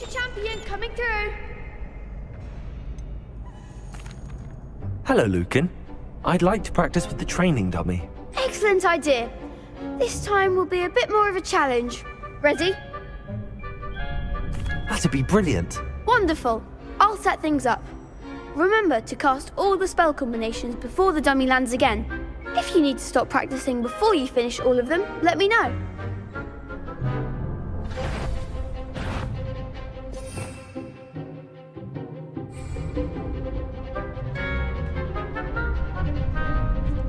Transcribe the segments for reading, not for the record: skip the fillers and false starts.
Future champion coming through. Hello, Lucan. I'd like to practice with the training dummy. Excellent idea. This time will be a bit more of a challenge. Ready? That'd be brilliant. Wonderful. I'll set things up. Remember to cast all the spell combinations before the dummy lands again. If you need to stop practicing before you finish all of them, let me know.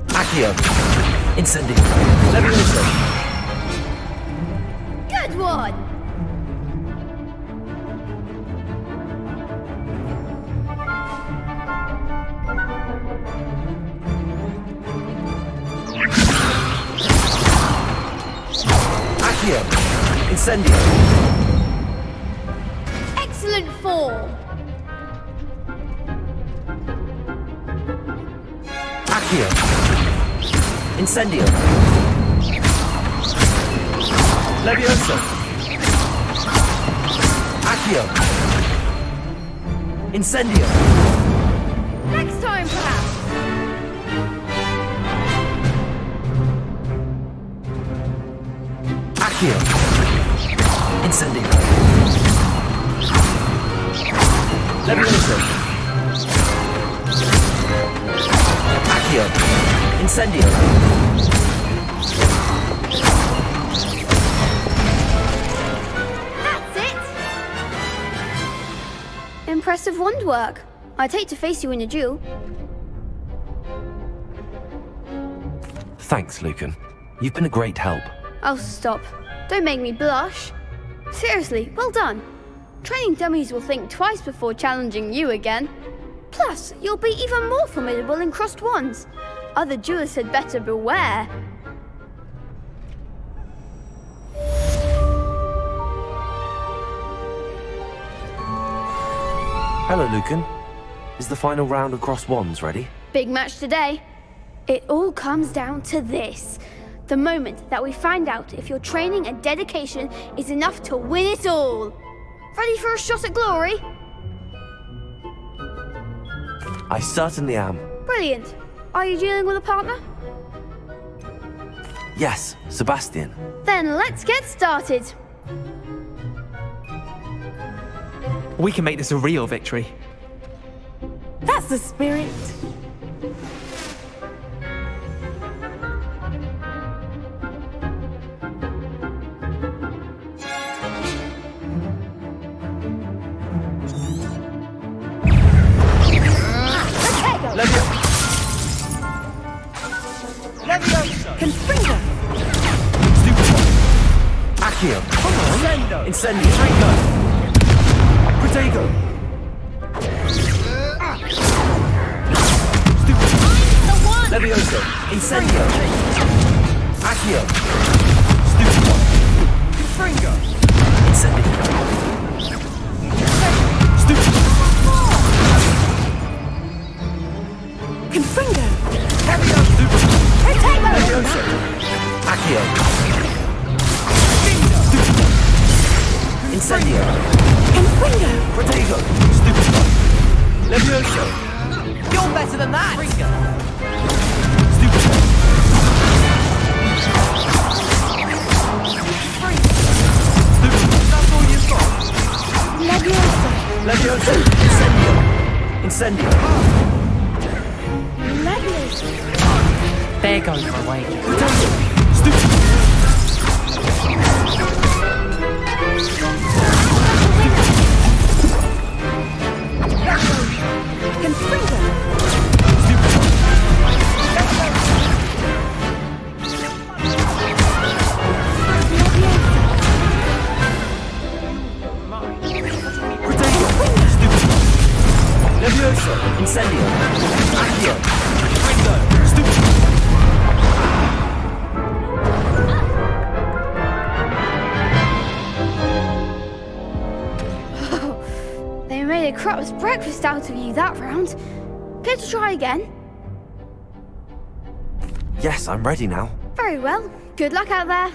Accio. Incendio. Levioso. Good one! Accio. Incendio. Excellent form! Accio. Incendio. Levioso. Accio. Incendio. Next time, perhaps! Accio. Incendio. Levioso. Accio. Incendio. That's it! Impressive wand work. I'd hate to face you in a duel. Thanks, Lucan. You've been a great help. Oh, stop. Don't make me blush. Seriously, well done. Training dummies will think twice before challenging you again. Plus, you'll be even more formidable in crossed wands. Other duelists had better beware. Hello, Lucan. Is the final round of cross wands ready? Big match today. It all comes down to this. The moment that we find out if your training and dedication is enough to win it all. Ready for a shot at glory? I certainly am. Brilliant. Are you dealing with a partner? Yes, Sebastian. Then let's get started. We can make this a real victory. That's the spirit. Confringo. Accio. Come on. Incendio. Protego. Levioso. Incendio. Accio. Stupido. Confringo. Incendio. Stupido. Confringo. Levioso. Accio. Incendio. Confringo. Protego. Stupido. Levioso. You're better than that. Stupido. That's all you've got? Levioso. Levioso. Incendio. Incendio. Levioso. There goes my wager. Stupido. Confringo. Levioso. Incendio. Accio. Ringo. Stupido. They made a crap's breakfast out of you that round. Care to try again? Yes, I'm ready now. Very well. Good luck out there.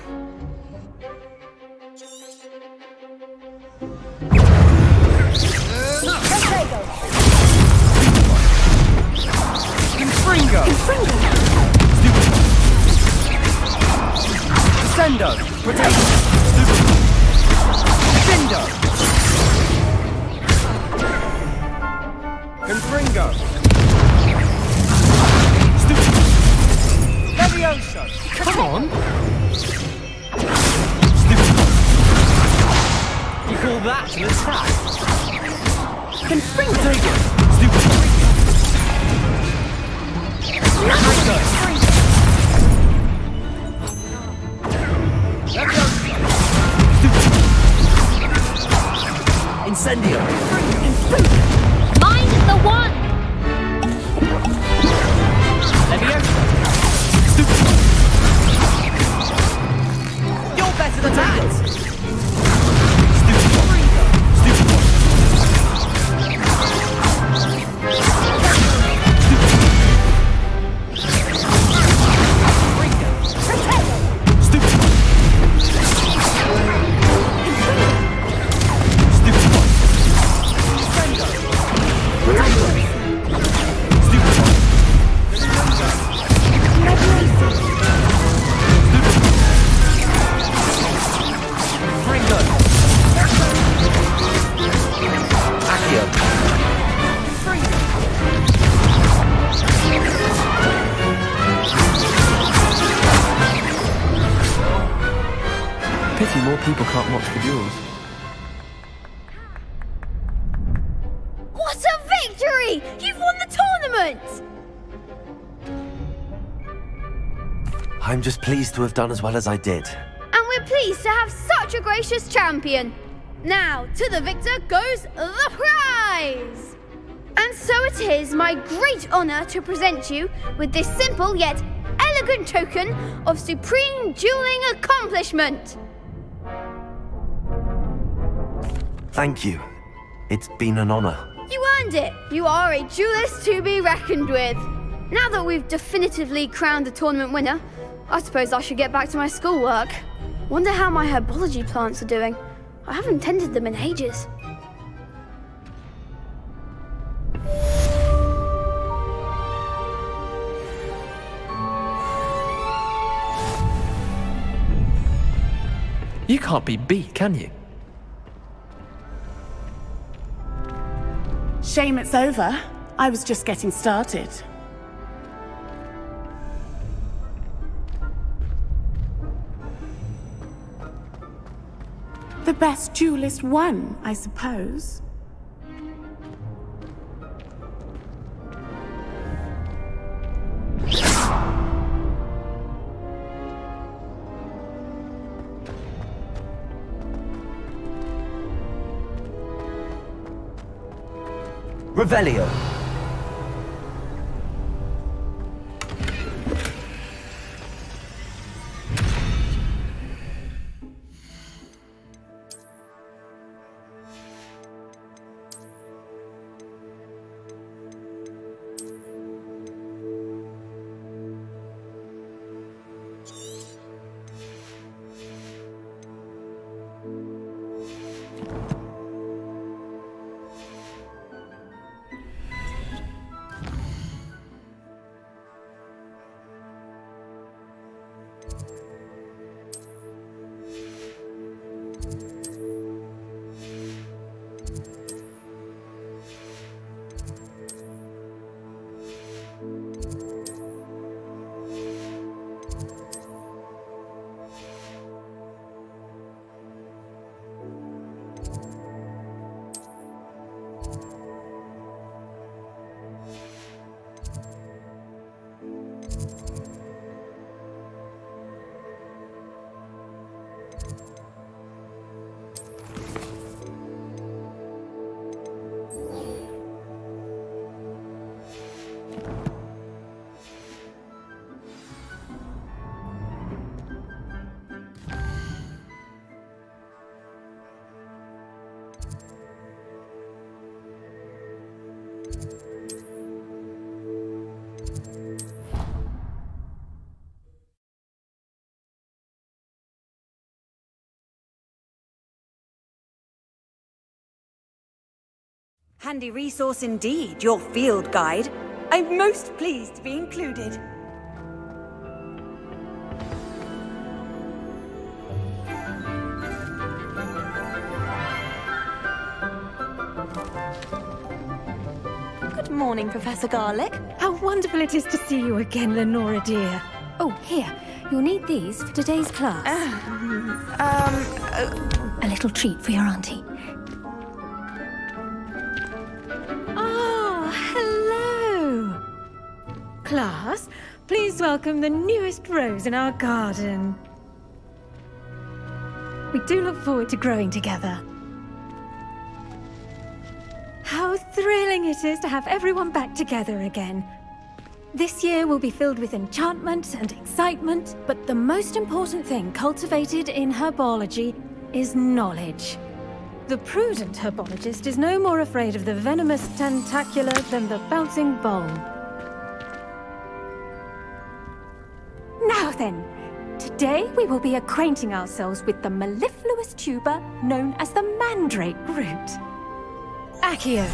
Crescendo! Rotation! Cindo! Confringo! Levioso! Come on! You call that an attack? Confringo. Incendio! Mind the one! You're better than that. Pity more people can't watch the duels. What a victory! You've won the tournament! I'm just pleased to have done as well as I did. And we're pleased to have such a gracious champion. Now, to the victor goes the prize! And so it is my great honour to present you with this simple yet elegant token of supreme dueling accomplishment. Thank you. It's been an honor. You earned it. You are a duelist to be reckoned with. Now that we've definitively crowned the tournament winner, I suppose I should get back to my schoolwork. Wonder how my herbology plants are doing. I haven't tended them in ages. You can't be beat, can you? Shame it's over. I was just getting started. The best duelist won, I suppose. Revelio. Handy resource indeed, your field guide. I'm most pleased to be included. morning, Professor Garlic. How wonderful it is to see you again, Lenora dear. Oh, here. You'll need these for today's class. A little treat for your auntie. Oh, hello. Class, please welcome the newest rose in our garden. We do look forward to growing together. How thrilling it is to have everyone back together again. This year will be filled with enchantment and excitement, but the most important thing cultivated in herbology is knowledge. The prudent herbologist is no more afraid of the venomous tentacula than the bouncing bulb. Now then, today we will be acquainting ourselves with the mellifluous tuber known as the mandrake root. Accio.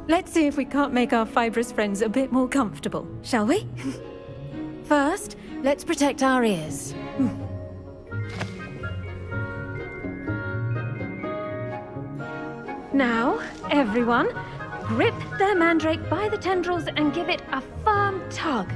Let's see if we can't make our fibrous friends a bit more comfortable, shall we? First, let's protect our ears. Now, everyone, grip their mandrake by the tendrils and give it a firm tug.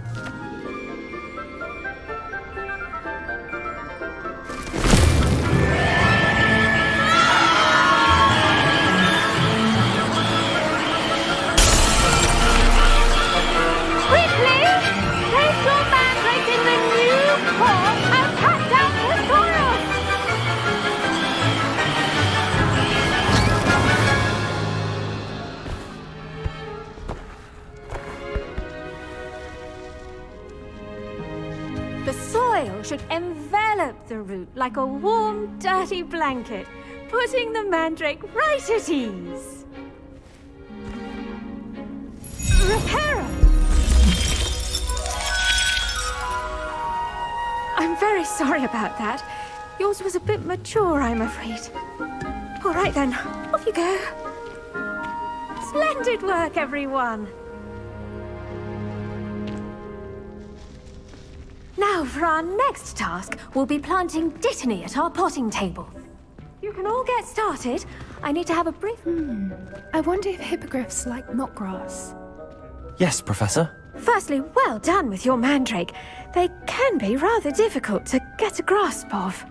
The soil should envelop the root like a warm, dirty blanket, putting the mandrake right at ease. Reparo! I'm very sorry about that. Yours was a bit mature, I'm afraid. All right then, off you go. Splendid work, everyone. Now, for our next task, we'll be planting Dittany at our potting table. You can all get started. I need to have a brief... I wonder if hippogriffs like mock grass. Yes, Professor. Firstly, well done with your mandrake. They can be rather difficult to get a grasp of.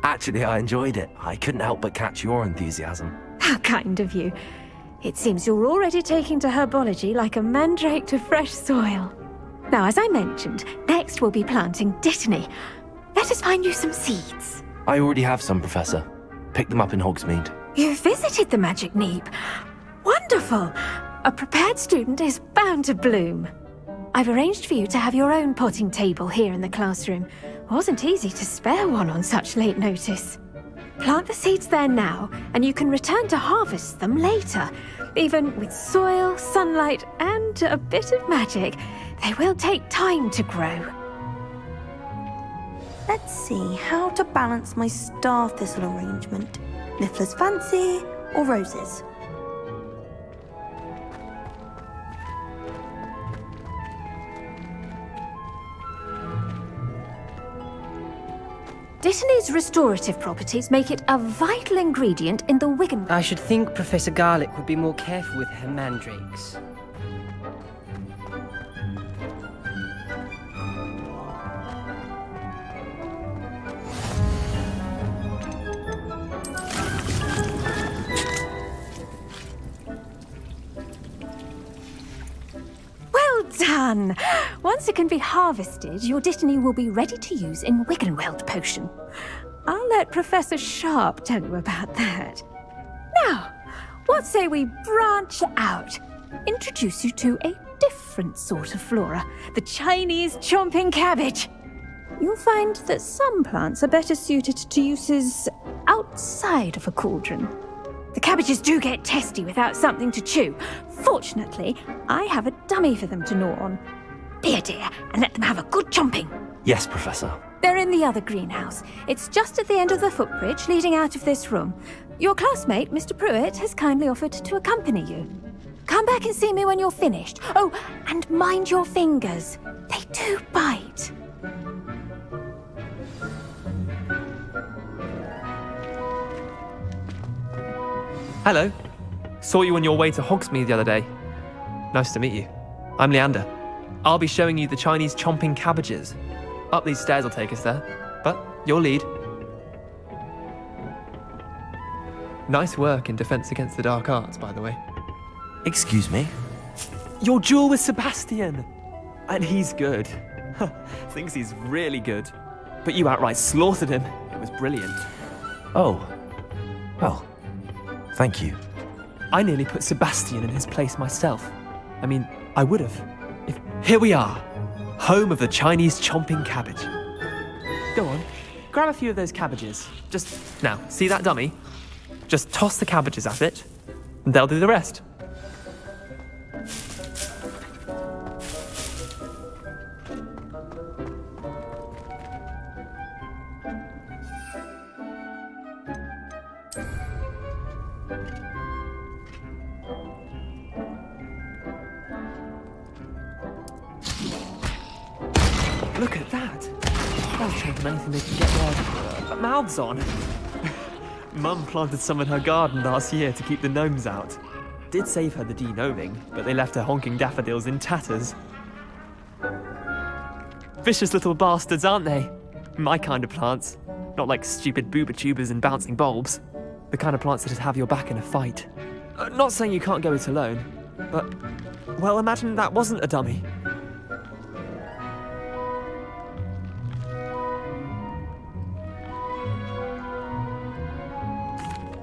Actually, I enjoyed it. I couldn't help but catch your enthusiasm. How kind of you. It seems you're already taking to herbology like a mandrake to fresh soil. Now, as I mentioned, next we'll be planting Dittany. Let us find you some seeds. I already have some, Professor. Picked them up in Hogsmeade. You visited the Magic Neep. Wonderful! A prepared student is bound to bloom. I've arranged for you to have your own potting table here in the classroom. Wasn't easy to spare one on such late notice. Plant the seeds there now, and you can return to harvest them later. Even with soil, sunlight, and a bit of magic, they will take time to grow. Let's see how to balance my star thistle arrangement. Niffler's fancy or roses? Dittany's restorative properties make it a vital ingredient in the Wigan... I should think Professor Garlic would be more careful with her mandrakes. Well done! Once it can be harvested, your Dittany will be ready to use in Wiggenweld potion. I'll let Professor Sharp tell you about that. Now, what say we branch out? Introduce you to a different sort of flora, the Chinese chomping cabbage. You'll find that some plants are better suited to uses outside of a cauldron. The cabbages do get testy without something to chew. Fortunately, I have a dummy for them to gnaw on. Be a dear and let them have a good chomping. Yes, Professor. They're in the other greenhouse. It's just at the end of the footbridge leading out of this room. Your classmate, Mr. Pruitt, has kindly offered to accompany you. Come back and see me when you're finished. Oh, and mind your fingers. They do bite. Hello. Saw you on your way to Hogsmeade the other day. Nice to meet you. I'm Leander. I'll be showing you the Chinese chomping cabbages. Up these stairs will take us there, but you'll lead. Nice work in Defense Against the Dark Arts, by the way. Excuse me? Your duel with Sebastian! And he's good. Thinks he's really good. But you outright slaughtered him. It was brilliant. Oh. Well, thank you. I nearly put Sebastian in his place myself. I mean, I would have. Here we are, home of the Chinese chomping cabbage. Go on, grab a few of those cabbages. Now, see that dummy? Just toss the cabbages at it, and they'll do the rest. Look at that! They'll chomp on anything they can get their mouths on. Mum planted some in her garden last year to keep the gnomes out. Did save her the de-gnoming, but they left her honking daffodils in tatters. Vicious little bastards, aren't they? My kind of plants. Not like stupid booba tubers and bouncing bulbs. The kind of plants that'd have your back in a fight. Not saying you can't go it alone, but, well, imagine that wasn't a dummy.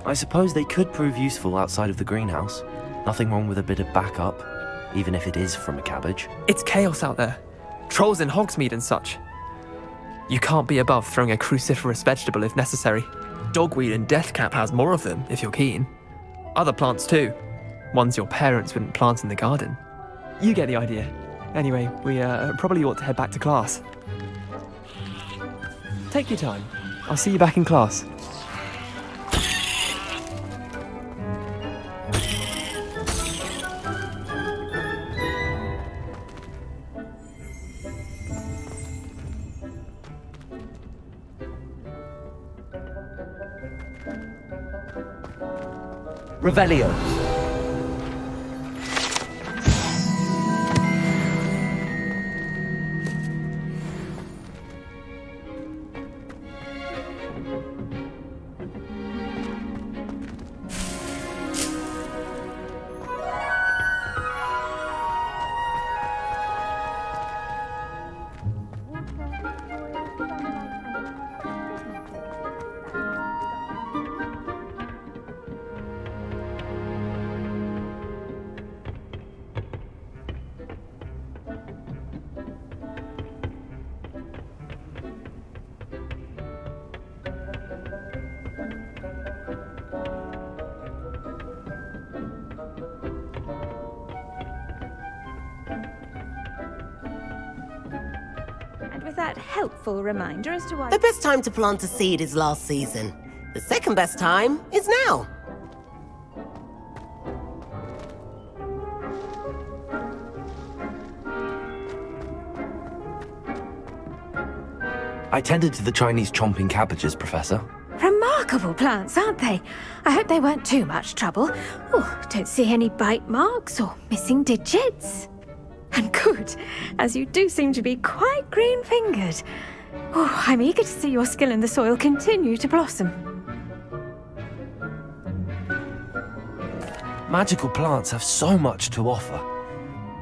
I suppose they could prove useful outside of the greenhouse. Nothing wrong with a bit of backup, even if it is from a cabbage. It's chaos out there. Trolls in Hogsmeade and such. You can't be above throwing a cruciferous vegetable if necessary. Dogweed and deathcap has more of them, if you're keen. Other plants too. Ones your parents wouldn't plant in the garden. You get the idea. Anyway, we probably ought to head back to class. Take your time. I'll see you back in class. Revelio. And with that helpful reminder as to why... The best time to plant a seed is last season. The second best time is now. I tended to the Chinese chomping cabbages, Professor. Remarkable plants, aren't they? I hope they weren't too much trouble. Oh, don't see any bite marks or missing digits. And good, as you do seem to be quite green-fingered. Oh, I'm eager to see your skill in the soil continue to blossom. Magical plants have so much to offer.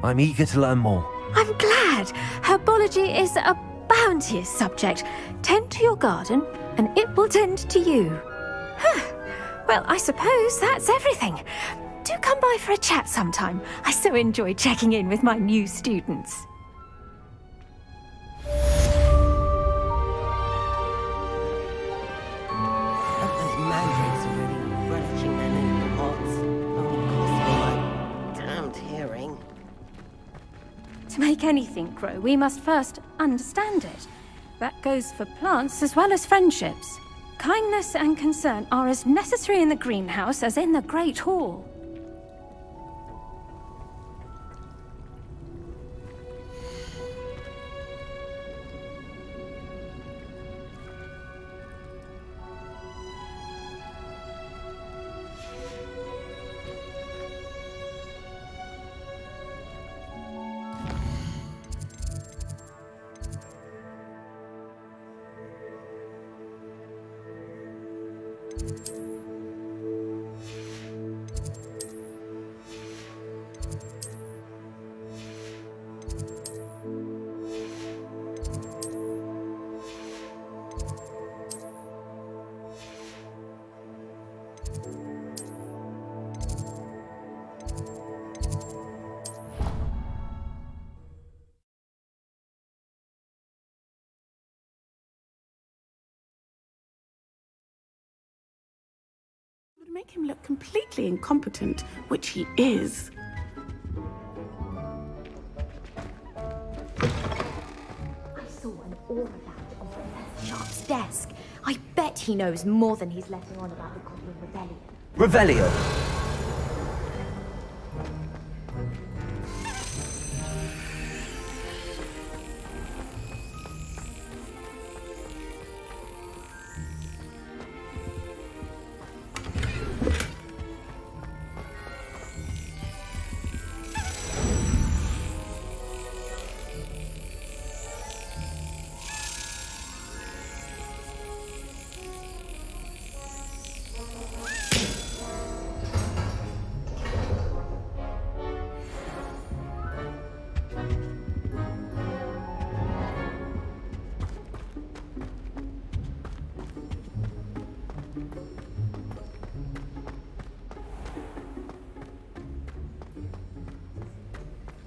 I'm eager to learn more. I'm glad. Herbology is a bounteous subject. Tend to your garden, and it will tend to you. Well, I suppose that's everything. Do come by for a chat sometime. I so enjoy checking in with my new students. Those mandrakes are really relishing their new pots. Oh, cost me my damned hearing. To make anything grow, we must first understand it. That goes for plants as well as friendships. Kindness and concern are as necessary in the greenhouse as in the Great Hall. Would make him look completely incompetent, which he is. I saw an aura badge on Professor Sharp's desk. I bet he knows more than he's letting on about the Goblin Rebellion. Revelio.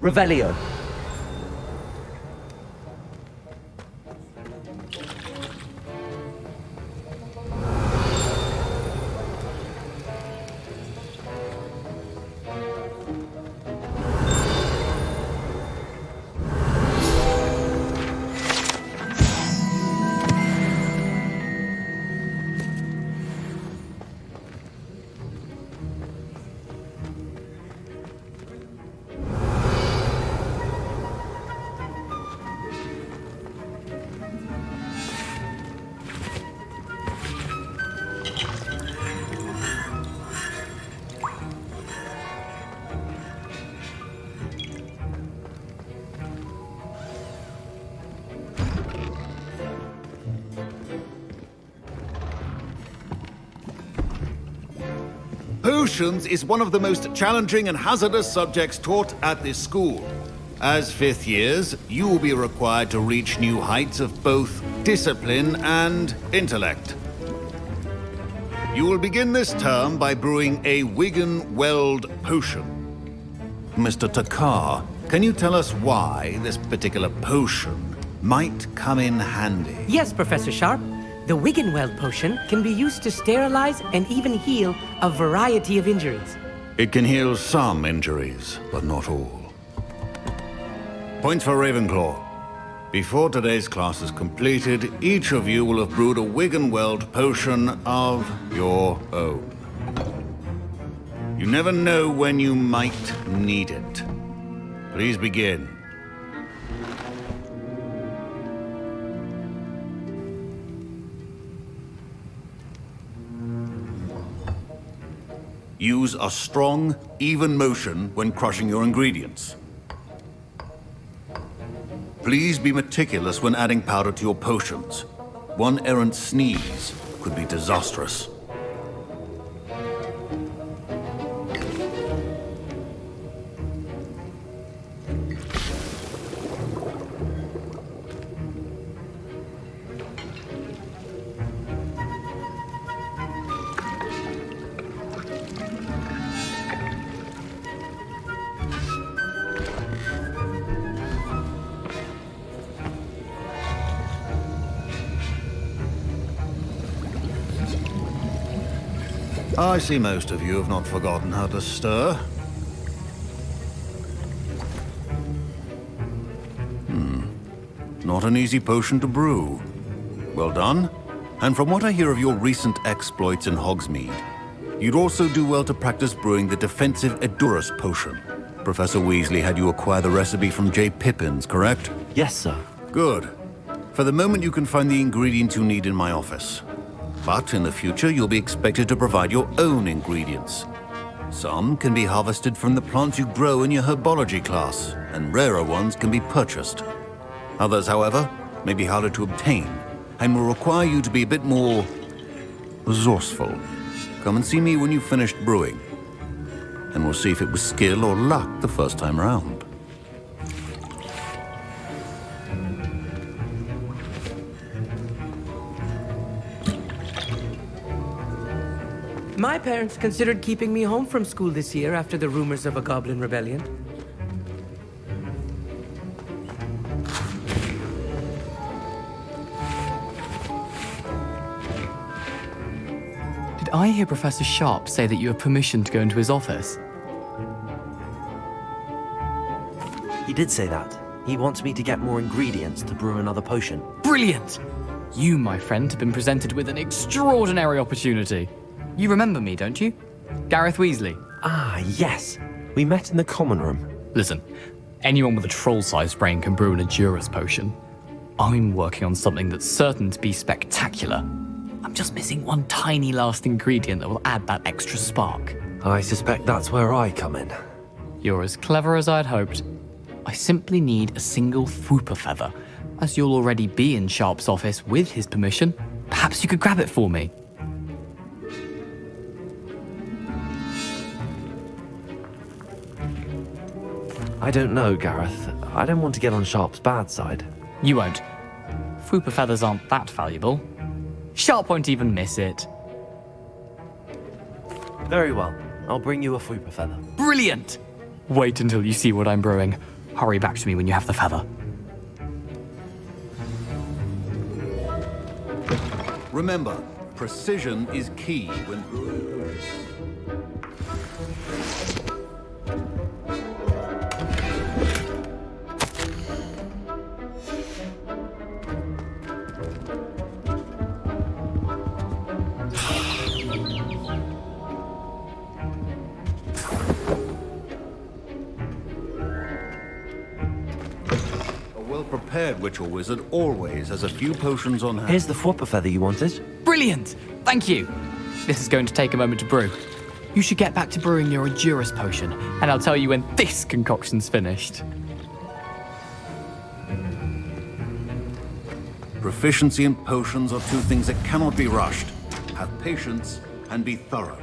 Revelio. Potions is one of the most challenging and hazardous subjects taught at this school. As fifth years, you will be required to reach new heights of both discipline and intellect. You will begin this term by brewing a Wiggen-Weld potion. Mr. Takar, can you tell us why this particular potion might come in handy? Yes, Professor Sharp. The Wiggen-Weld potion can be used to sterilize and even heal a variety of injuries. It can heal some injuries, but not all. Points for Ravenclaw. Before today's class is completed, each of you will have brewed a Wiggen-Weld potion of your own. You never know when you might need it. Please begin. Use a strong, even motion when crushing your ingredients. Please be meticulous when adding powder to your potions. One errant sneeze could be disastrous. I see most of you have not forgotten how to stir. Not an easy potion to brew. Well done. And from what I hear of your recent exploits in Hogsmeade, you'd also do well to practice brewing the defensive Edurus potion. Professor Weasley had you acquire the recipe from J. Pippins, correct? Yes, sir. Good. For the moment, you can find the ingredients you need in my office. But in the future, you'll be expected to provide your own ingredients. Some can be harvested from the plants you grow in your herbology class, and rarer ones can be purchased. Others, however, may be harder to obtain, and will require you to be a bit more resourceful. Come and see me when you've finished brewing, and we'll see if it was skill or luck the first time round. My parents considered keeping me home from school this year after the rumors of a goblin rebellion. Did I hear Professor Sharp say that you have permission to go into his office? He did say that. He wants me to get more ingredients to brew another potion. Brilliant! You, my friend, have been presented with an extraordinary opportunity. You remember me, don't you? Gareth Weasley. Ah, yes. We met in the common room. Listen, anyone with a troll-sized brain can brew an Edurus potion. I'm working on something that's certain to be spectacular. I'm just missing one tiny last ingredient that will add that extra spark. I suspect that's where I come in. You're as clever as I'd hoped. I simply need a single Fwooper feather. As you'll already be in Sharp's office with his permission, perhaps you could grab it for me. I don't know, Gareth. I don't want to get on Sharp's bad side. You won't. Fwooper feathers aren't that valuable. Sharp won't even miss it. Very well. I'll bring you a Fwooper feather. Brilliant! Wait until you see what I'm brewing. Hurry back to me when you have the feather. Remember, precision is key when brewing. Prepared witch or wizard always has a few potions on hand. Here's the Fwooper feather you wanted. Brilliant! Thank you! This is going to take a moment to brew. You should get back to brewing your Edurus potion, and I'll tell you when this concoction's finished. Proficiency in potions are two things that cannot be rushed. Have patience and be thorough.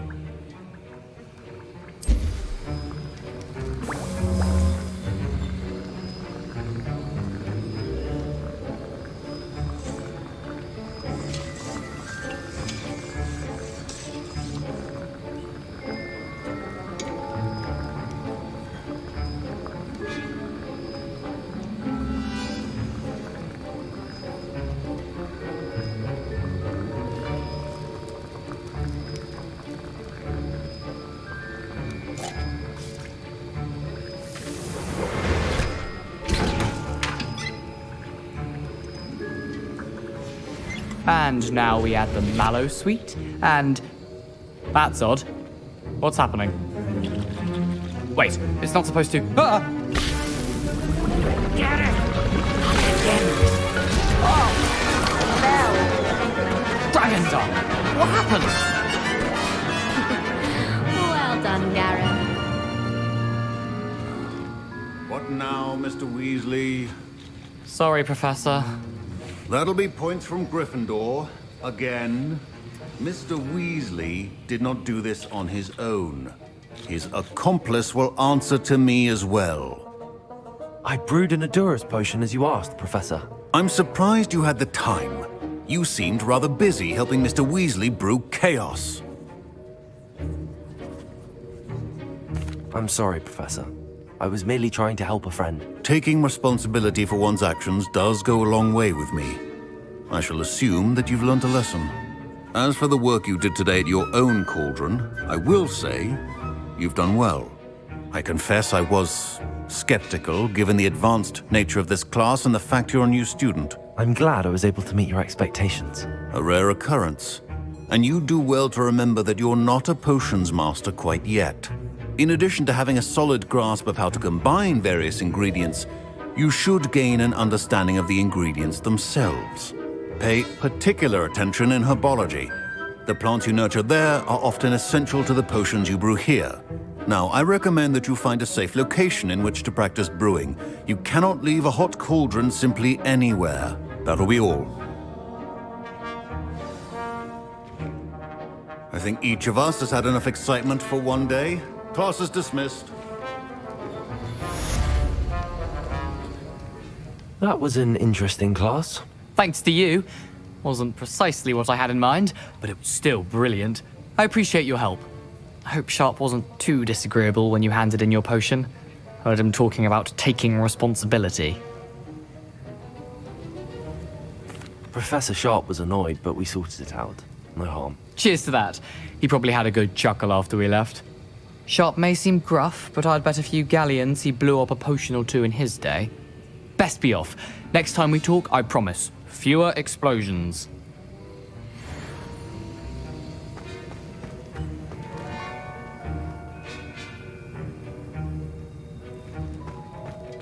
And now we add the mallow sweet, and... That's odd. What's happening? Wait, it's not supposed to... Ah! Get it! Dragon Dog! What happened? Well done, Gareth. What now, Mr. Weasley? Sorry, Professor. That'll be points from Gryffindor. Again. Mr. Weasley did not do this on his own. His accomplice will answer to me as well. I brewed an Edurus potion as you asked, Professor. I'm surprised you had the time. You seemed rather busy helping Mr. Weasley brew chaos. I'm sorry, Professor. I was merely trying to help a friend. Taking responsibility for one's actions does go a long way with me. I shall assume that you've learnt a lesson. As for the work you did today at your own cauldron, I will say you've done well. I confess I was skeptical, given the advanced nature of this class and the fact you're a new student. I'm glad I was able to meet your expectations. A rare occurrence. And you do well to remember that you're not a potions master quite yet. In addition to having a solid grasp of how to combine various ingredients, you should gain an understanding of the ingredients themselves. Pay particular attention in herbology. The plants you nurture there are often essential to the potions you brew here. Now, I recommend that you find a safe location in which to practice brewing. You cannot leave a hot cauldron simply anywhere. That'll be all. I think each of us has had enough excitement for one day. Class is dismissed. That was an interesting class. Thanks to you. Wasn't precisely what I had in mind, but it was still brilliant. I appreciate your help. I hope Sharp wasn't too disagreeable when you handed in your potion. Heard him talking about taking responsibility. Professor Sharp was annoyed, but we sorted it out. No harm. Cheers to that. He probably had a good chuckle after we left. Sharp may seem gruff, but I'd bet a few galleons he blew up a potion or two in his day. Best be off. Next time we talk, I promise, fewer explosions.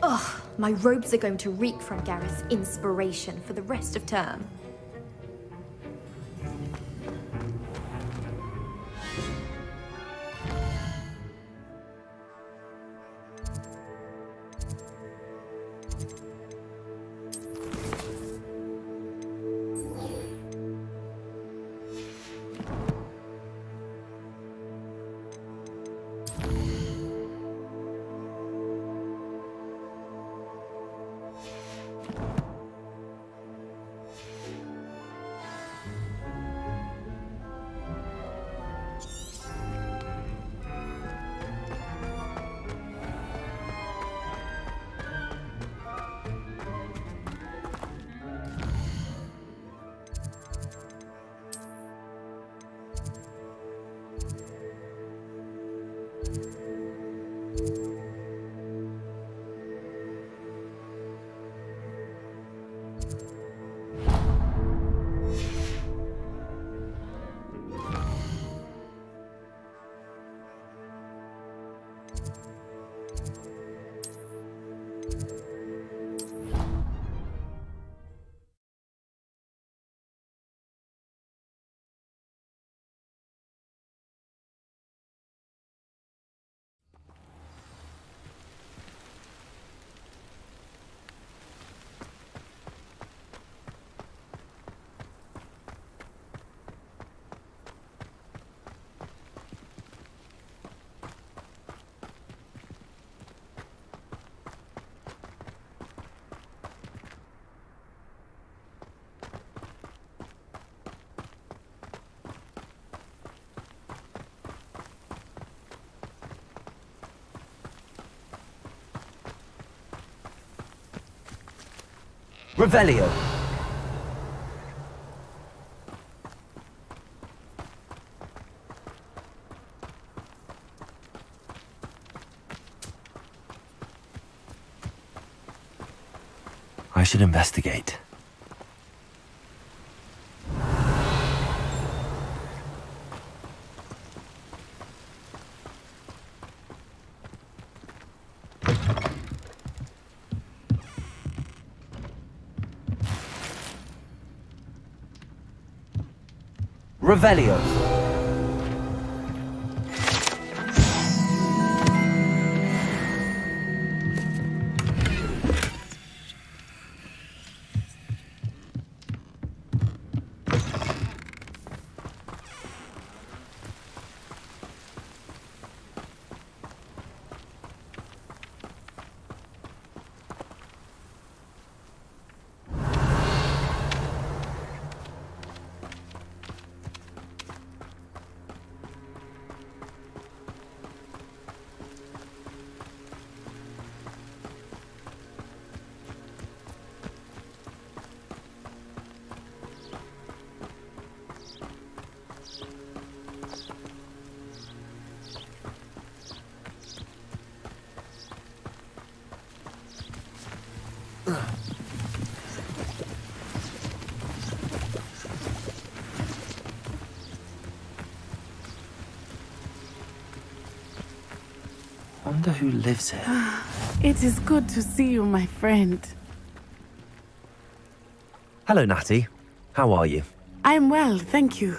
Ugh, my robes are going to reek from Gareth's inspiration for the rest of term. Revelio. I should investigate. Revelio. Wonder who lives here. It is good to see you, my friend. Hello, Natty. How are you? I am well, thank you.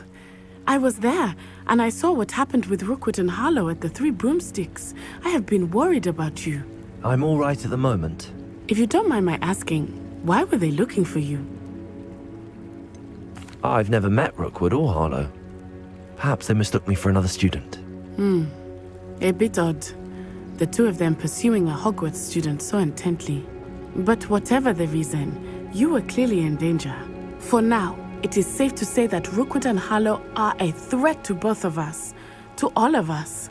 I was there, and I saw what happened with Rookwood and Harlow at the Three Broomsticks. I have been worried about you. I'm all right at the moment. If you don't mind my asking, why were they looking for you? I've never met Rookwood or Harlow. Perhaps they mistook me for another student. A bit odd. The two of them pursuing a Hogwarts student so intently. But whatever the reason, you were clearly in danger. For now, it is safe to say that Rookwood and Harlow are a threat to both of us. To all of us.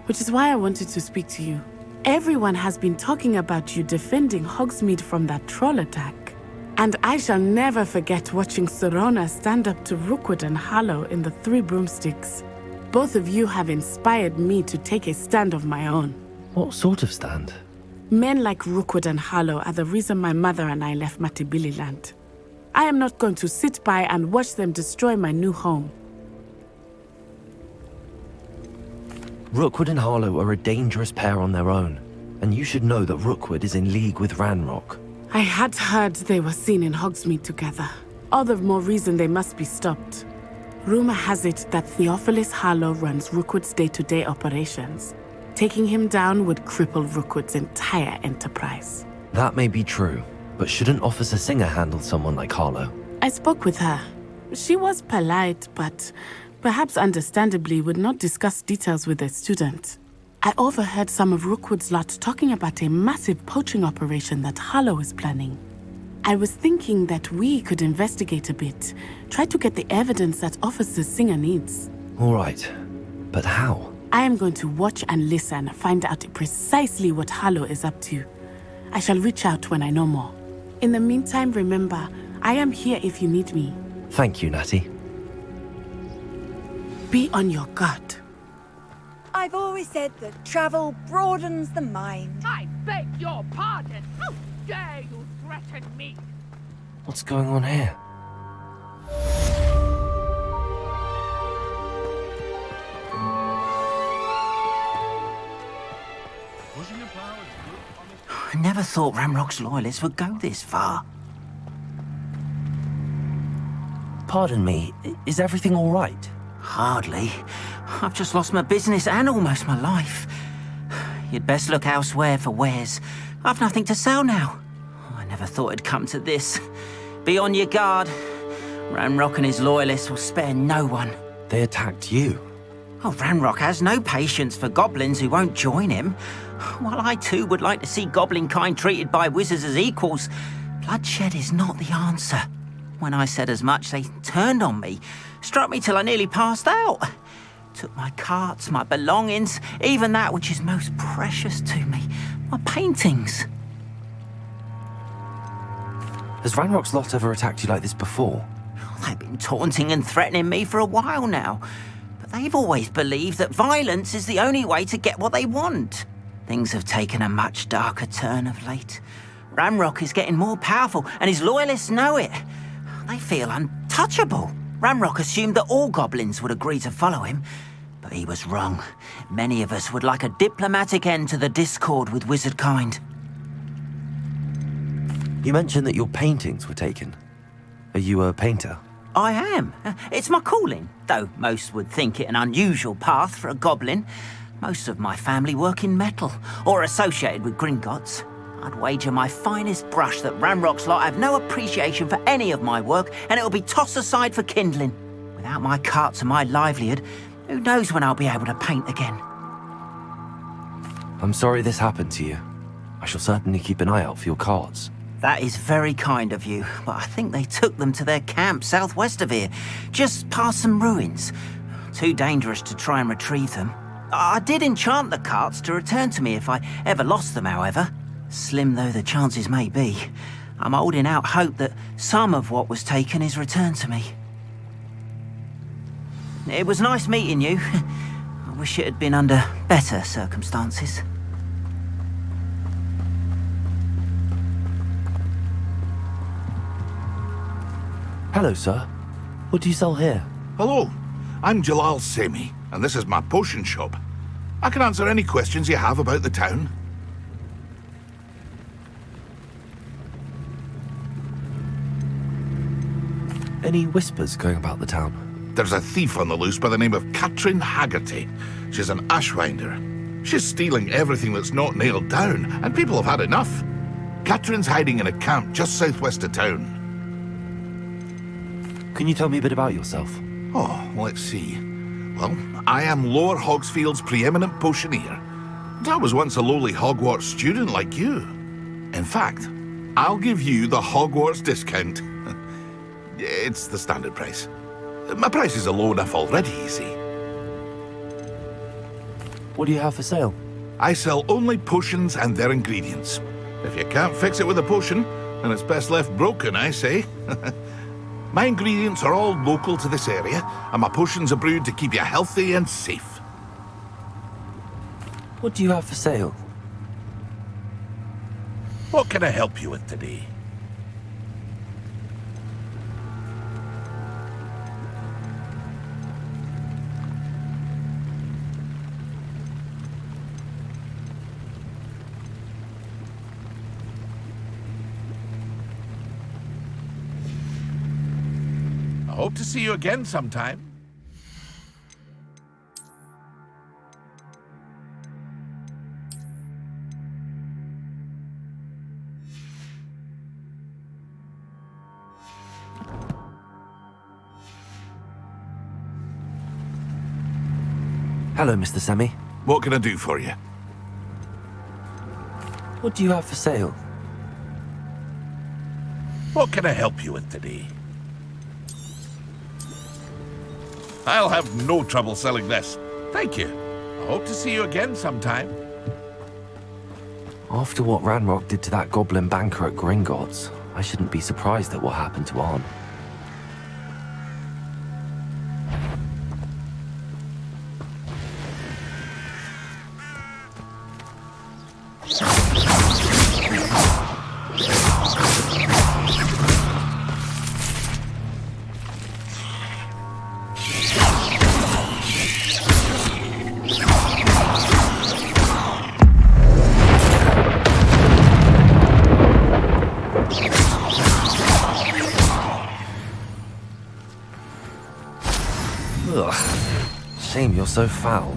Which is why I wanted to speak to you. Everyone has been talking about you defending Hogsmeade from that troll attack. And I shall never forget watching Serona stand up to Rookwood and Harlow in the Three Broomsticks. Both of you have inspired me to take a stand of my own. What sort of stand? Men like Rookwood and Harlow are the reason my mother and I left Mattibilliland. I am not going to sit by and watch them destroy my new home. Rookwood and Harlow are a dangerous pair on their own, and you should know that Rookwood is in league with Ranrock. I had heard they were seen in Hogsmeade together. All the more reason they must be stopped. Rumor has it that Theophilus Harlow runs Rookwood's day-to-day operations. Taking him down would cripple Rookwood's entire enterprise. That may be true, but shouldn't Officer Singer handle someone like Harlow? I spoke with her. She was polite, but perhaps understandably would not discuss details with a student. I overheard some of Rookwood's lot talking about a massive poaching operation that Harlow is planning. I was thinking that we could investigate a bit, try to get the evidence that Officer Singer needs. All right, but how? I am going to watch and listen, find out precisely what Harlow is up to. I shall reach out when I know more. In the meantime, remember, I am here if you need me. Thank you, Natty. Be on your guard. I've always said that travel broadens the mind. I beg your pardon. How dare you threaten me? What's going on here? I never thought Ranrock's loyalists would go this far. Pardon me, is everything all right? Hardly. I've just lost my business and almost my life. You'd best look elsewhere for wares. I've nothing to sell now. I never thought it'd come to this. Be on your guard. Ranrock and his loyalists will spare no one. They attacked you. Oh, Ranrock has no patience for goblins who won't join him. While I too would like to see goblin kind treated by wizards as equals, bloodshed is not the answer. When I said as much, they turned on me, struck me till I nearly passed out. Took my carts, my belongings, even that which is most precious to me, my paintings. Has Ranrock's lot ever attacked you like this before? They've been taunting and threatening me for a while now, but they've always believed that violence is the only way to get what they want. Things have taken a much darker turn of late. Ranrock is getting more powerful, and his loyalists know it. They feel untouchable. Ranrock assumed that all goblins would agree to follow him, but he was wrong. Many of us would like a diplomatic end to the discord with wizard kind. You mentioned that your paintings were taken. Are you a painter? I am. It's my calling, though most would think it an unusual path for a goblin. Most of my family work in metal, or associated with Gringotts. I'd wager my finest brush that Ranrock's lot have no appreciation for any of my work, and it'll be tossed aside for kindling. Without my carts and my livelihood, who knows when I'll be able to paint again. I'm sorry this happened to you. I shall certainly keep an eye out for your cards. That is very kind of you, but I think they took them to their camp southwest of here, just past some ruins. Too dangerous to try and retrieve them. I did enchant the carts to return to me if I ever lost them, however. Slim though the chances may be, I'm holding out hope that some of what was taken is returned to me. It was nice meeting you. I wish it had been under better circumstances. Hello, sir. What do you sell here? Hello, I'm Jalal Semi, and this is my potion shop. I can answer any questions you have about the town. Any whispers going about the town? There's a thief on the loose by the name of Katrin Haggerty. She's an ashwinder. She's stealing everything that's not nailed down, and people have had enough. Katrin's hiding in a camp just southwest of town. Can you tell me a bit about yourself? Oh, let's see. Well, I am Lower Hogsfield's preeminent potioneer. And I was once a lowly Hogwarts student like you. In fact, I'll give you the Hogwarts discount. It's the standard price. My prices are low enough already, you see. What do you have for sale? I sell only potions and their ingredients. If you can't fix it with a potion, then it's best left broken, I say. My ingredients are all local to this area, and my potions are brewed to keep you healthy and safe. What do you have for sale? What can I help you with today? I hope to see you again sometime. Hello, Mr. Semi. What can I do for you? What do you have for sale? What can I help you with today? I'll have no trouble selling this. Thank you. I hope to see you again sometime. After what Ranrock did to that goblin banker at Gringotts, I shouldn't be surprised at what happened to Arn. Ugh. Shame you're so foul.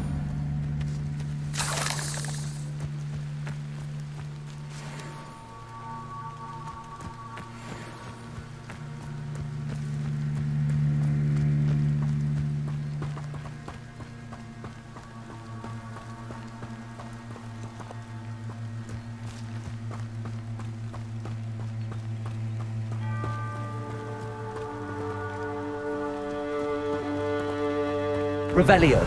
Revelio.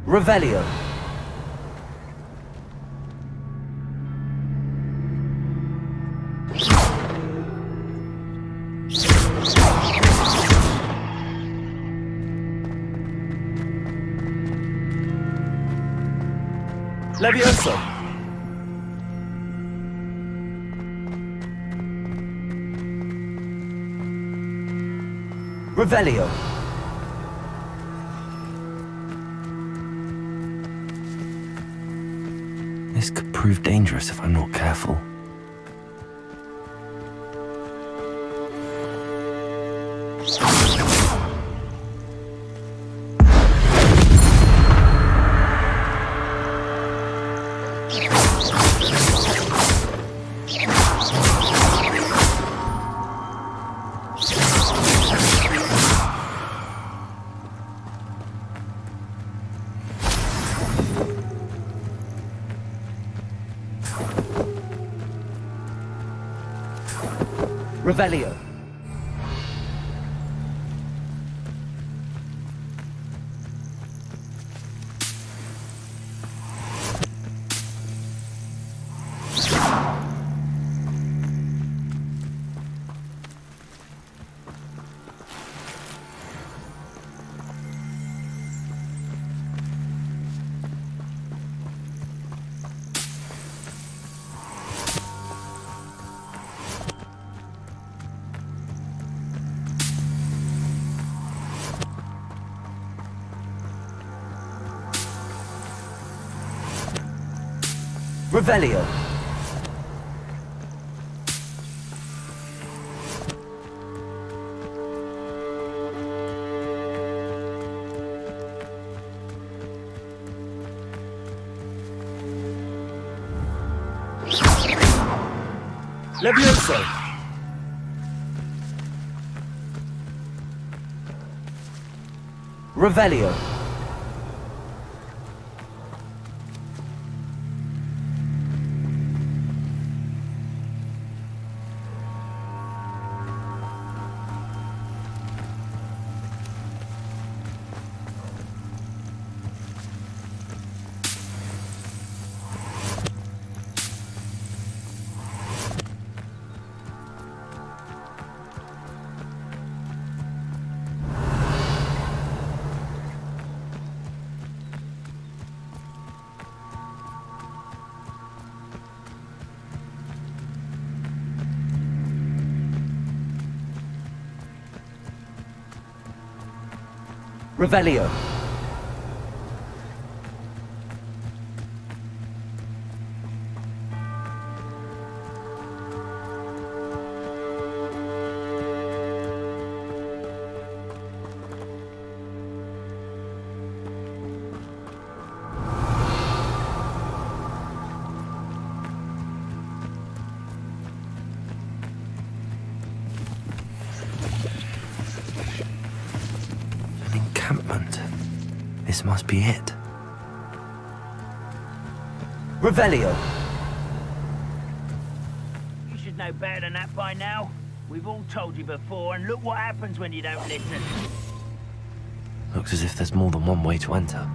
Revelio. Levioso. Revelio. This could prove dangerous if I'm not careful. Revelio. Revelio. Levioso. Revelio. Revelio. Encampment. This must be it. Revelio. You should know better than that by now. We've all told you before, and look what happens when you don't listen. Looks as if there's more than one way to enter.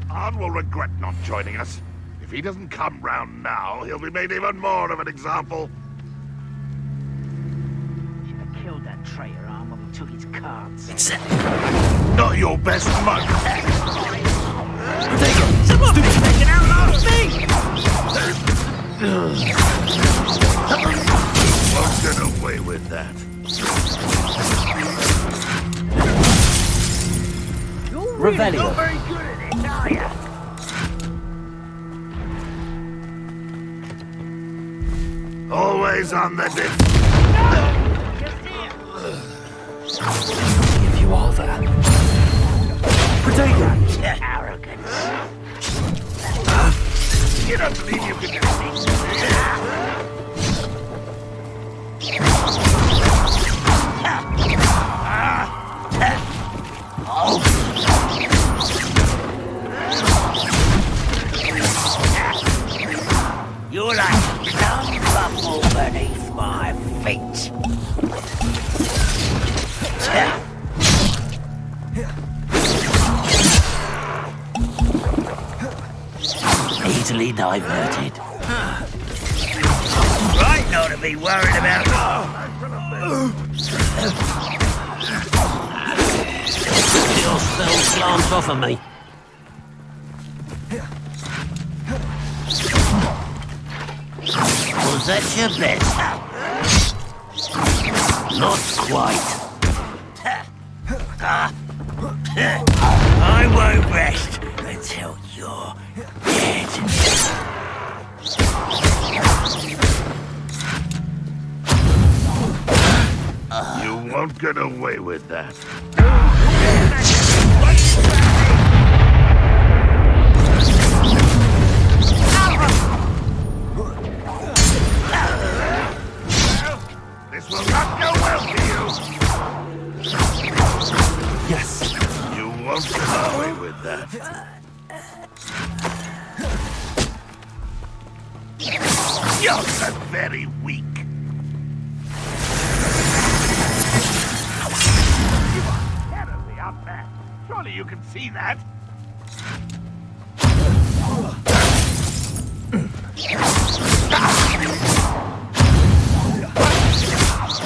Arn will regret not joining us. If he doesn't come round now, he'll be made even more of an example. Should have killed that traitor, Arn, when we took his cards. Not your best mug. Someone taking out last thing! Won't get away with that. You're really Revelio. not very good at it, are you? Always on the defense. If you are there. Protego! Arrogance. You don't believe you can defeat me? You're like some buffle beneath my feet. Easily diverted. Right not to be worried about. Your spell slants off of me. Was that your best? Not quite. I won't rest until you're dead. You won't get away with that. This will not go well for you. Yes. You won't get away with that. You're so very weak. You are terribly up there. Surely you can see that.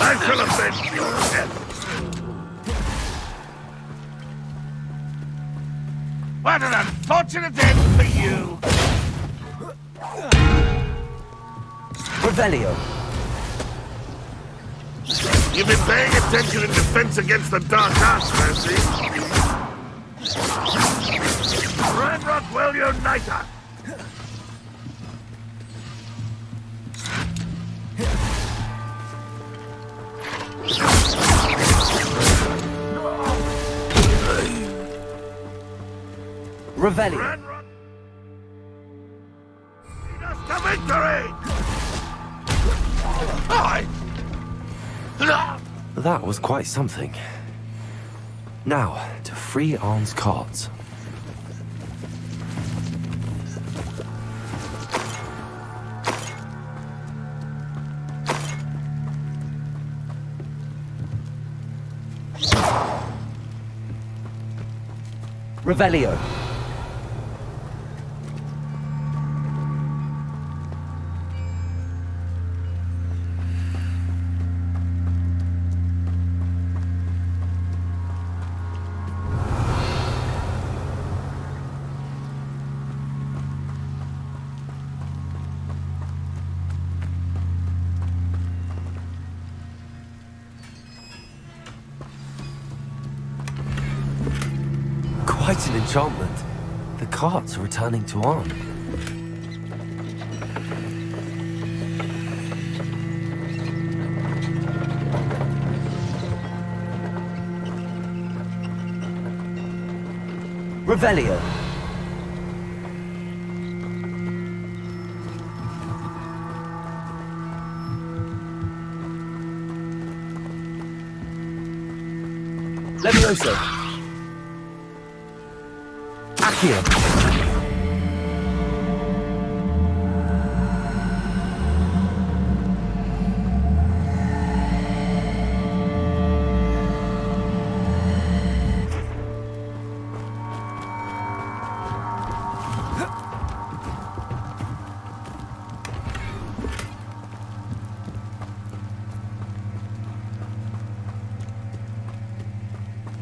I shall avenge your death. What an unfortunate unfortunate end for you! Revelio. You've been paying attention in defense against the dark arts, Fancy. Ranrock will unite her! Revelio. Lead us to victory! Aye! That was quite something. Now, to free Arn's cards. Revelio. Quite an enchantment. The carts are returning to Arn. Revelio. Levioso. Accio.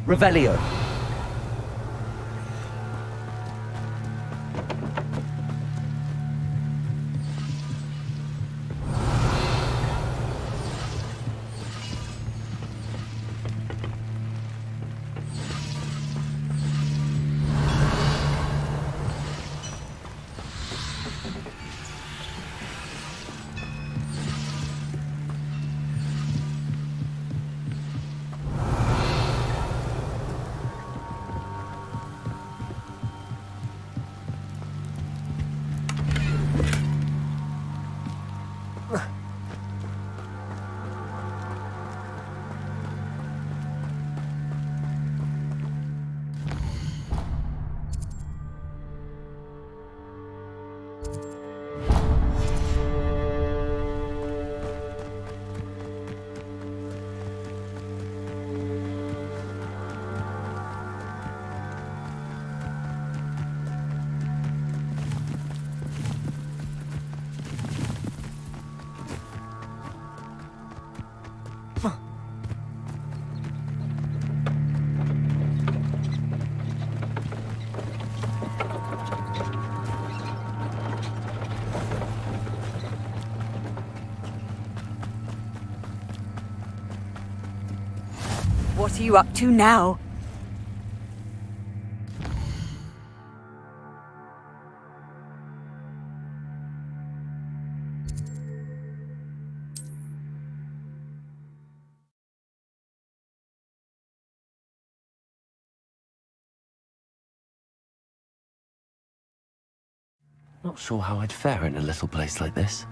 Revelio. What are you up to now? Not sure how I'd fare in a little place like this.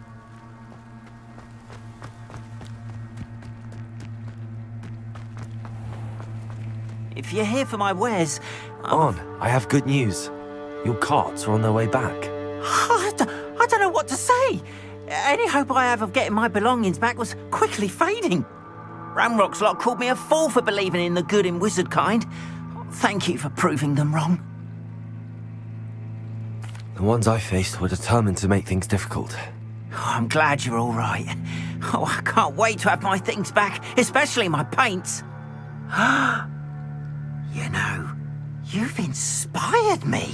If you're here for my wares... Arn, I have good news. Your carts are on their way back. I don't know what to say. Any hope I have of getting my belongings back was quickly fading. Ramrock's lot called me a fool for believing in the good in wizard kind. Thank you for proving them wrong. The ones I faced were determined to make things difficult. Oh, I'm glad you're all right. Oh, I can't wait to have my things back, especially my paints. You know, you've inspired me.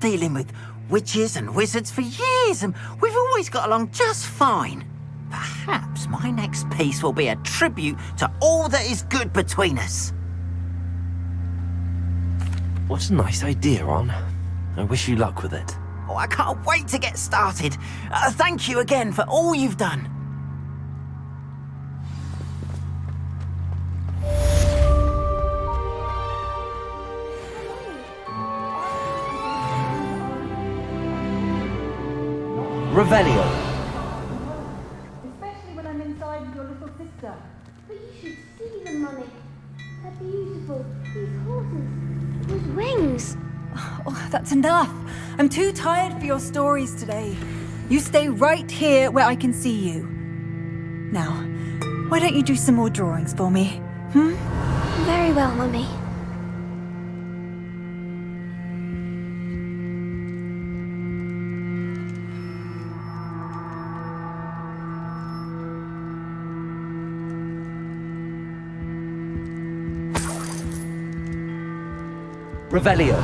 dealing with witches and wizards for years, and we've always got along just fine. Perhaps my next piece will be a tribute to all that is good between us. What a nice idea, Ron. I wish you luck with it. Oh, I can't wait to get started. Thank you again for all you've done. Revelio. Especially when I'm inside with your little sister. But you should see them, Mummy. They're beautiful. These horses with wings. Oh, that's enough. I'm too tired for your stories today. You stay right here where I can see you. Now, why don't you do some more drawings for me? Very well, Mummy. Revelio.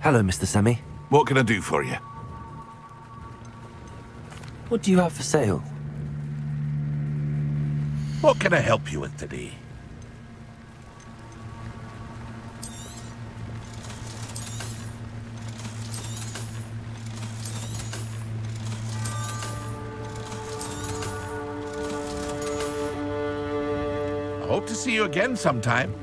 Hello, Mr. Semi. What can I do for you? What do you have for sale? What can I help you with today? I hope to see you again sometime.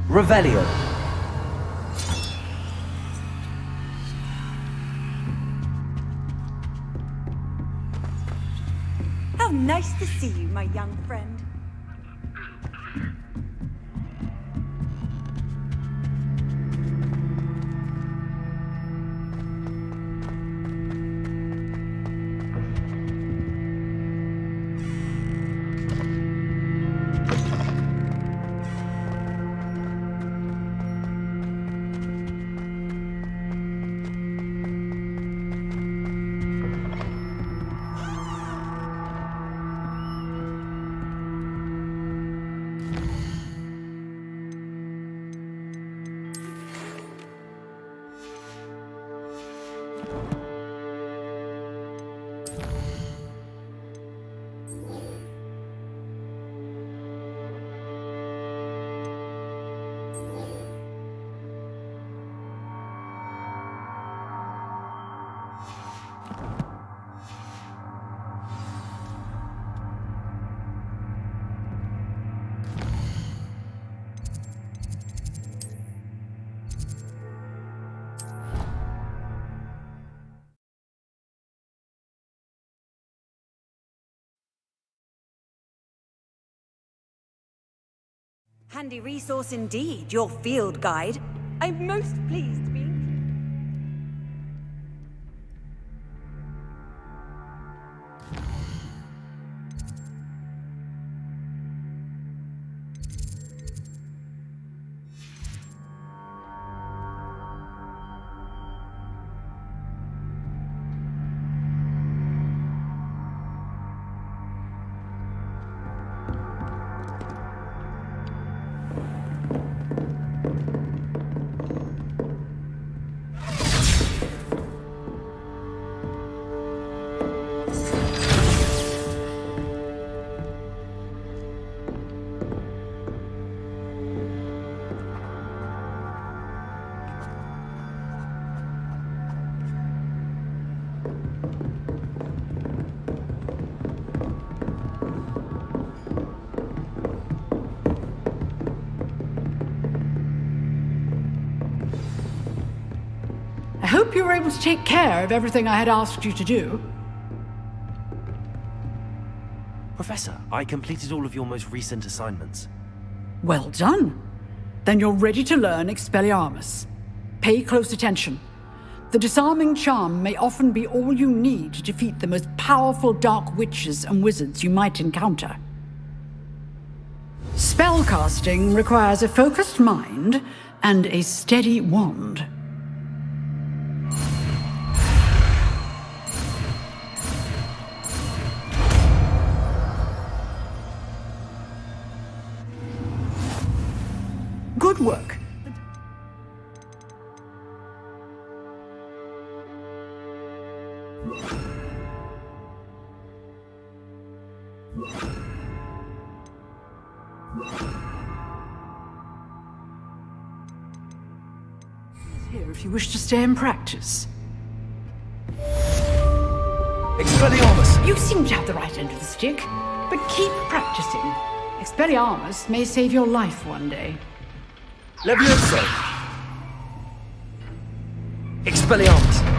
Revelio. How nice to see you, my young friend. Handy resource indeed, your field guide. I'm most pleased to be I hope you were able to take care of everything I had asked you to do. Professor, I completed all of your most recent assignments. Well done. Then you're ready to learn Expelliarmus. Pay close attention. The disarming charm may often be all you need to defeat the most powerful dark witches and wizards you might encounter. Spellcasting requires a focused mind and a steady wand. Good work. Here if you wish to stay and practice. Expelliarmus! You seem to have the right end of the stick, but keep practicing. Expelliarmus may save your life one day. Levioso! Expelliarmus!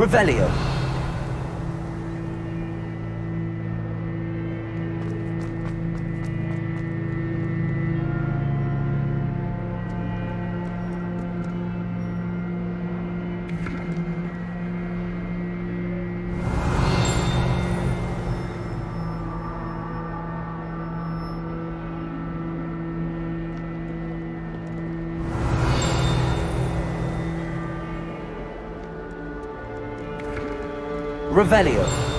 Revelio. Revelio.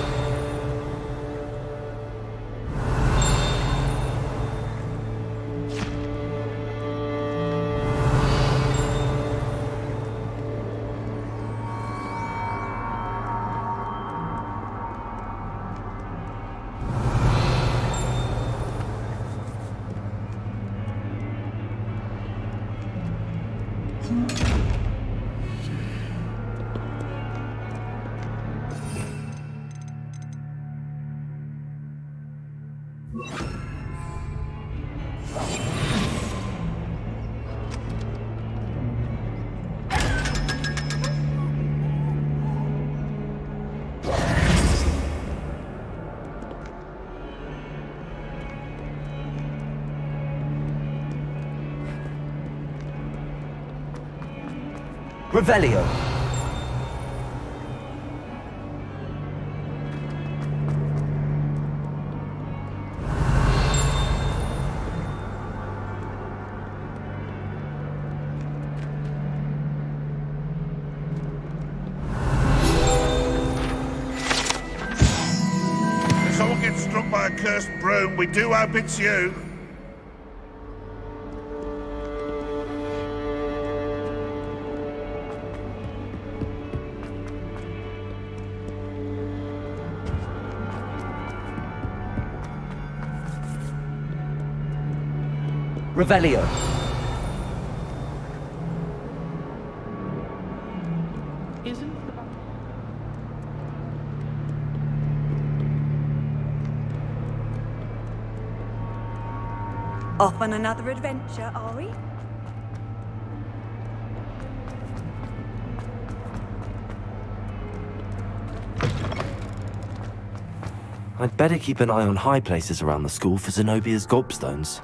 Revelio. If someone gets struck by a cursed broom, we do hope it's you. Revelio. Off on another adventure, are we? I'd better keep an eye on high places around the school for Zenobia's gobstones.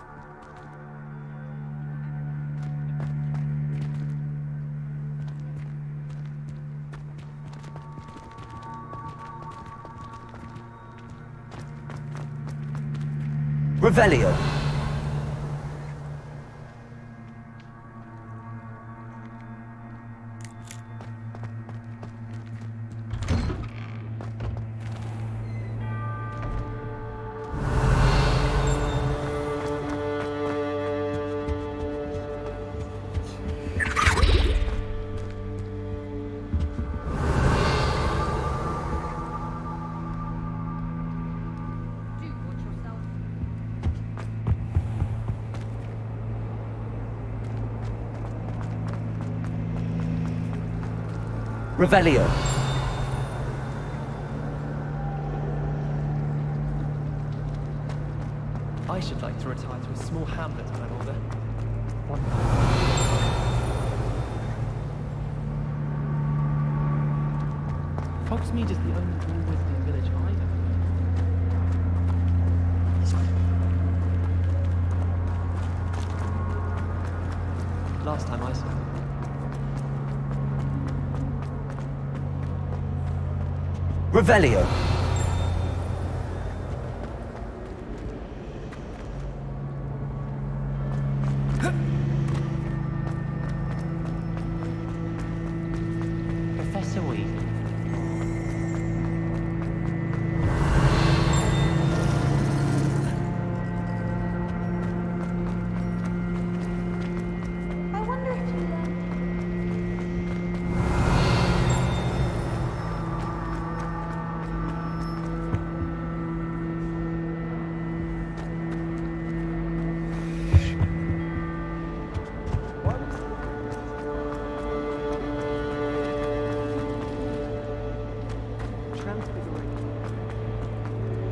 Revelio. Revelio. I should like to retire to a small hamlet when I'm older. Hogsmeade is the only blue wizarding village I know. Last time I saw it. Revelio. Professor Weasley. I wonder if you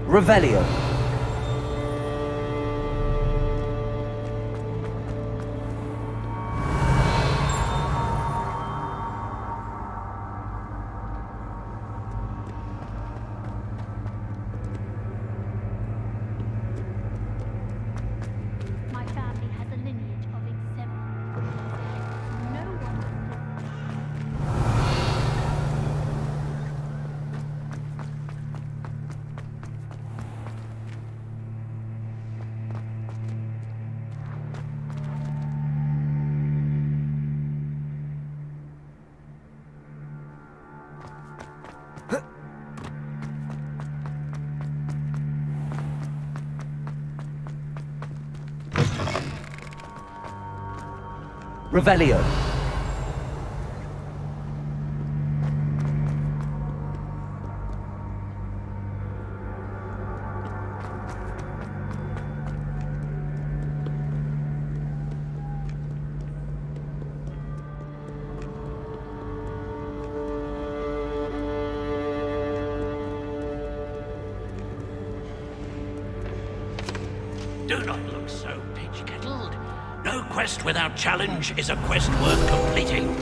Revelio. My family has a lineage of exemplary. No one. Revelio. Do not look so pitch-kettled. No quest without challenge is a quest worth completing.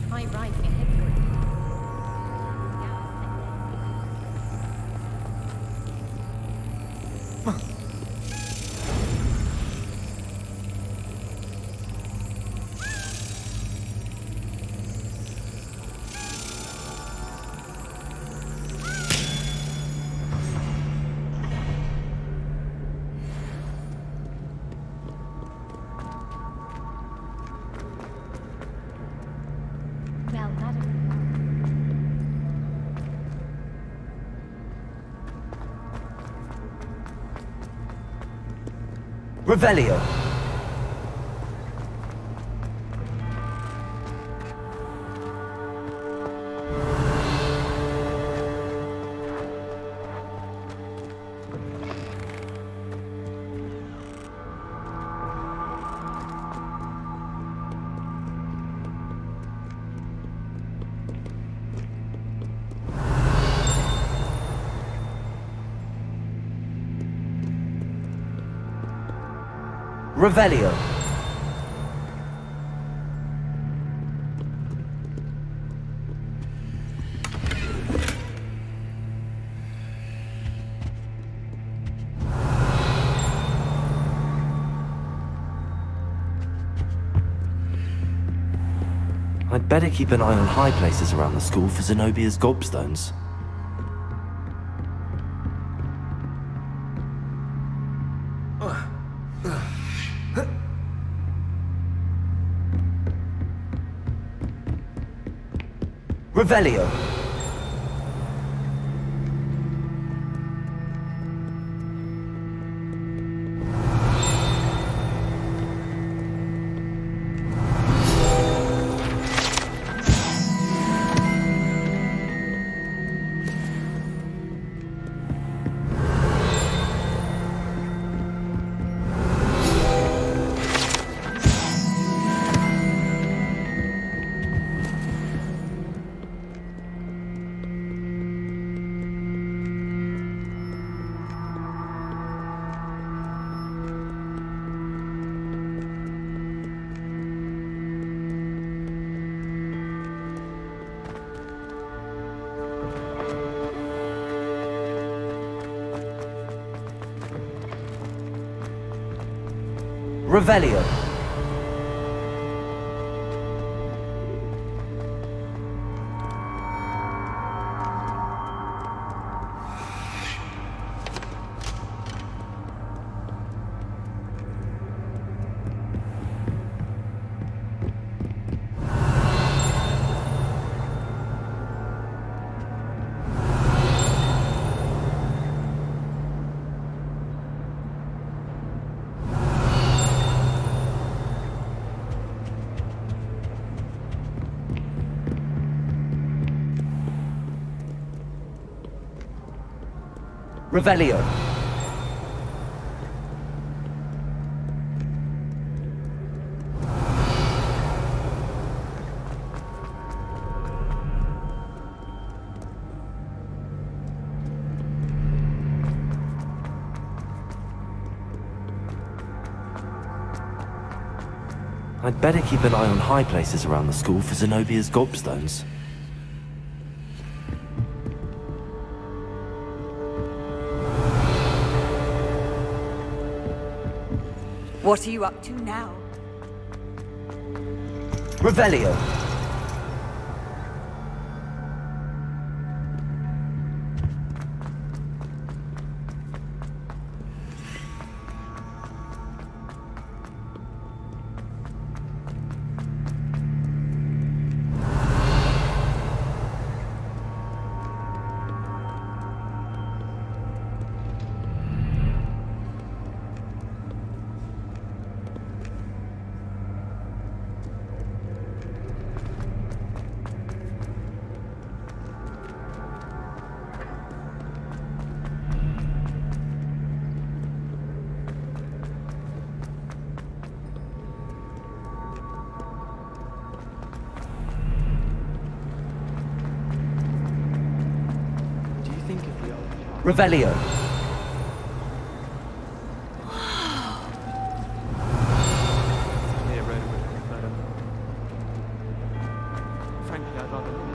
Try riding a hippogriff. Revelio. Revelio. I'd better keep an eye on high places around the school for Zenobia's gobstones. Revelio. Revelio. Revelio. I'd better keep an eye on high places around the school for Zenobia's gobstones. What are you up to now? Revelio. Revelio. Frankly, I'd rather not.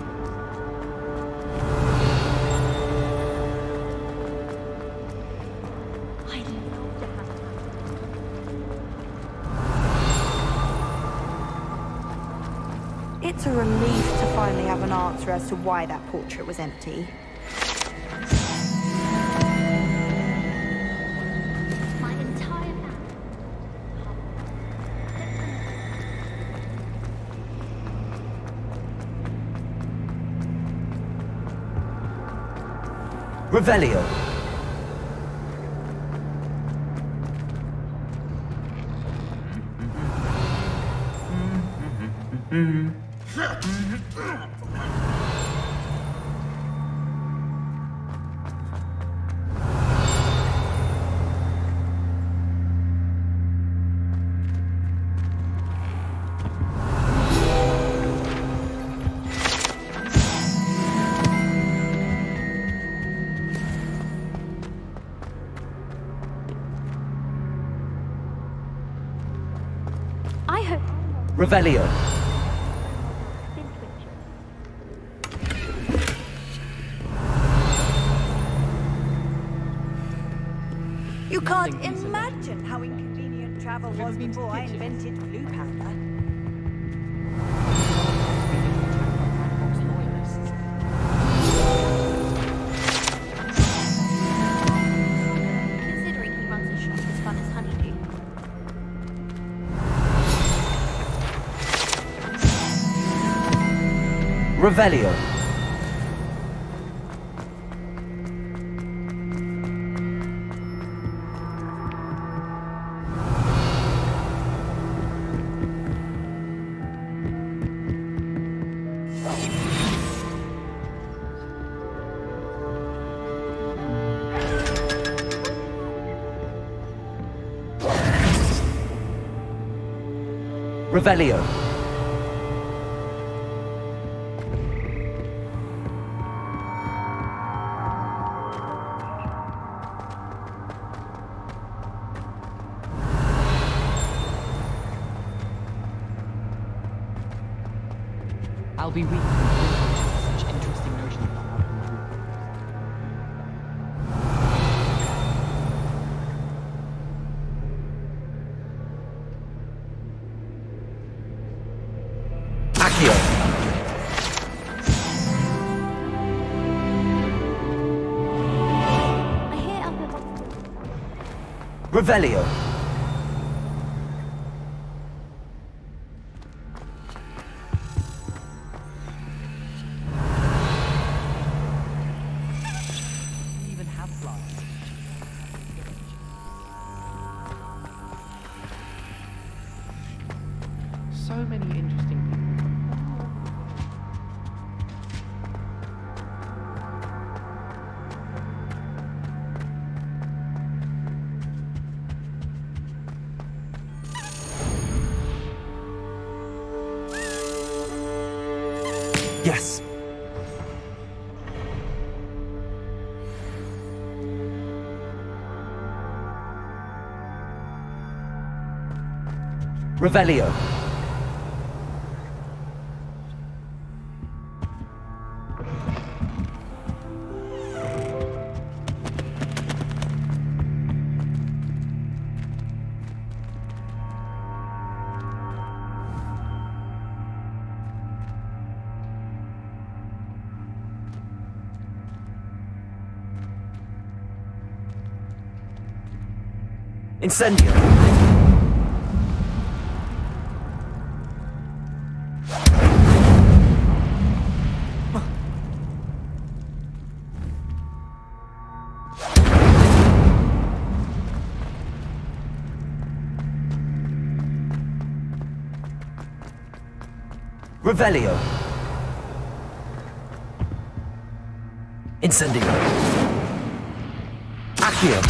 It's a relief to finally have an answer as to why that portrait was empty. Revelio. I hope. Revelio. You can't imagine how inconvenient travel was before I invented blue powder. Considering he runs a shop as fun as Honeydew. Revelio. Revelio. I'll be reading such interesting notions about how to move. Accio. I hear Uncle. Revelio. Even have flyers. So many interesting people. Yes. Revelio. Incendio. Revelio. Incendio. Accio.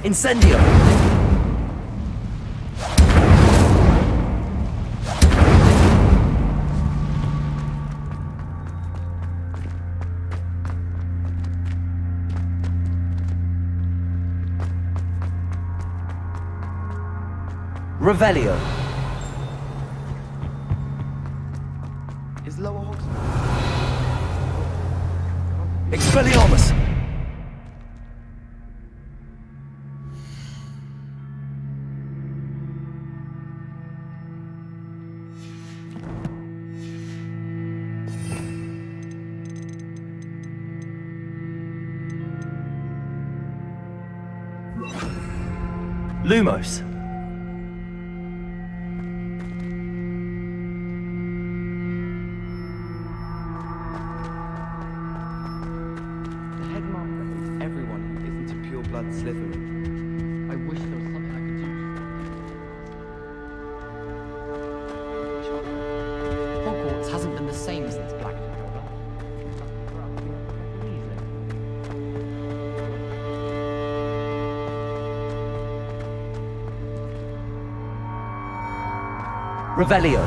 Incendio. Revelio. Is Lower Hogsmeade? Expelliarmus. Lumos. The headmaster hates everyone who isn't a pure-blood Slytherin. I wish there was something I could do. Hogwarts hasn't been the same since Black took over. Revelio.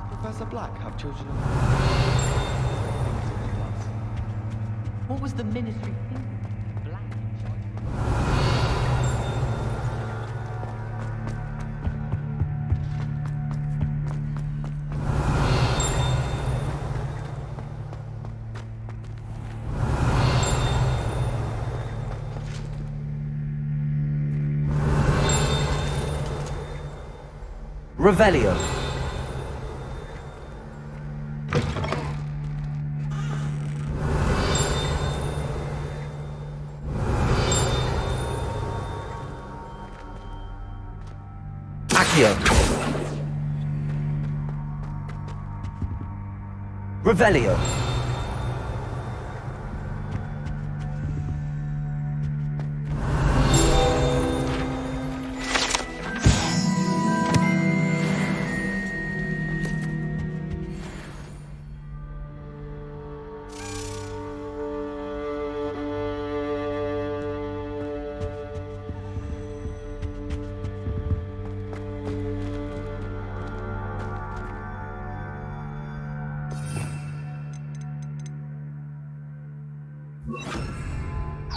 Does Professor Black have children of... What was the Ministry thinking? Black in Revelio. Accio. Revelio.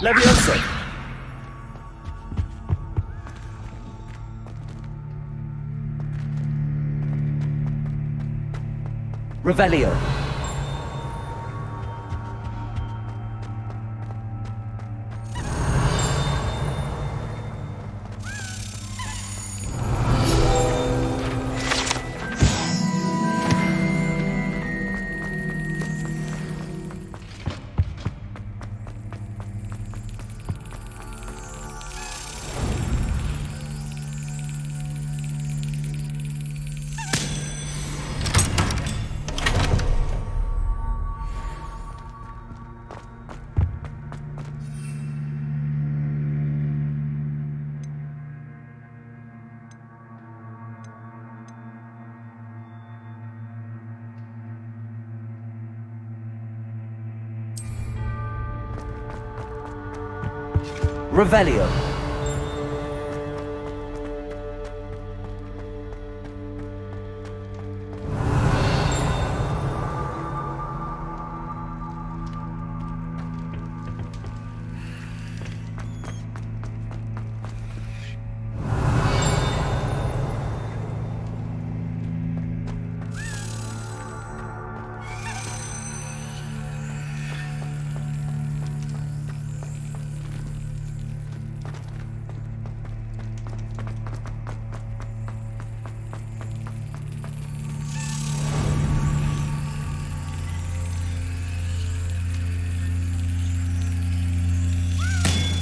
Leviosa. Revelio. Revelio.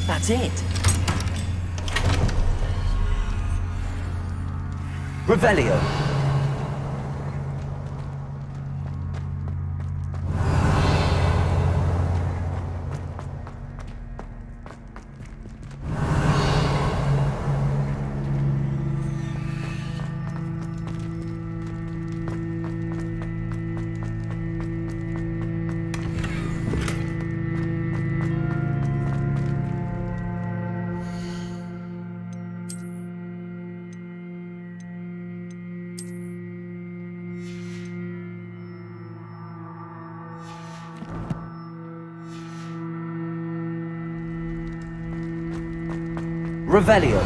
That's it. Revelio. Revelio.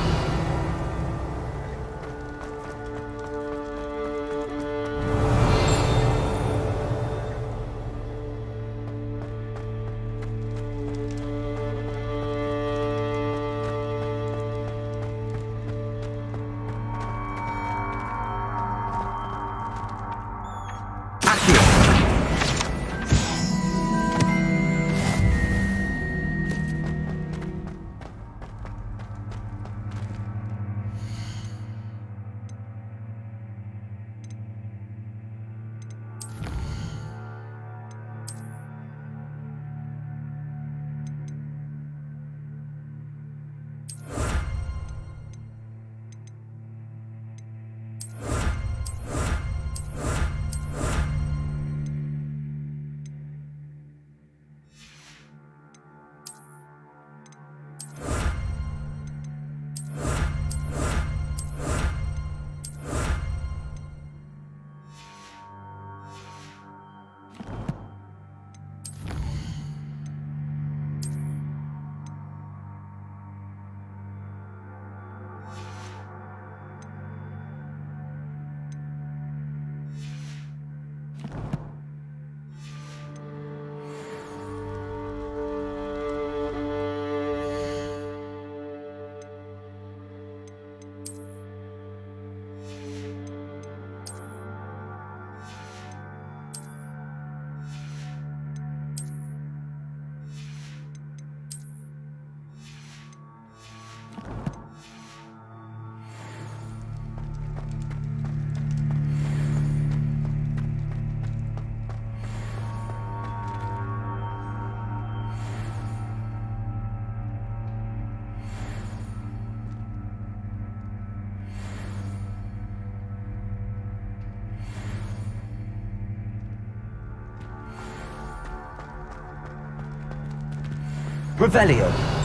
Revelio.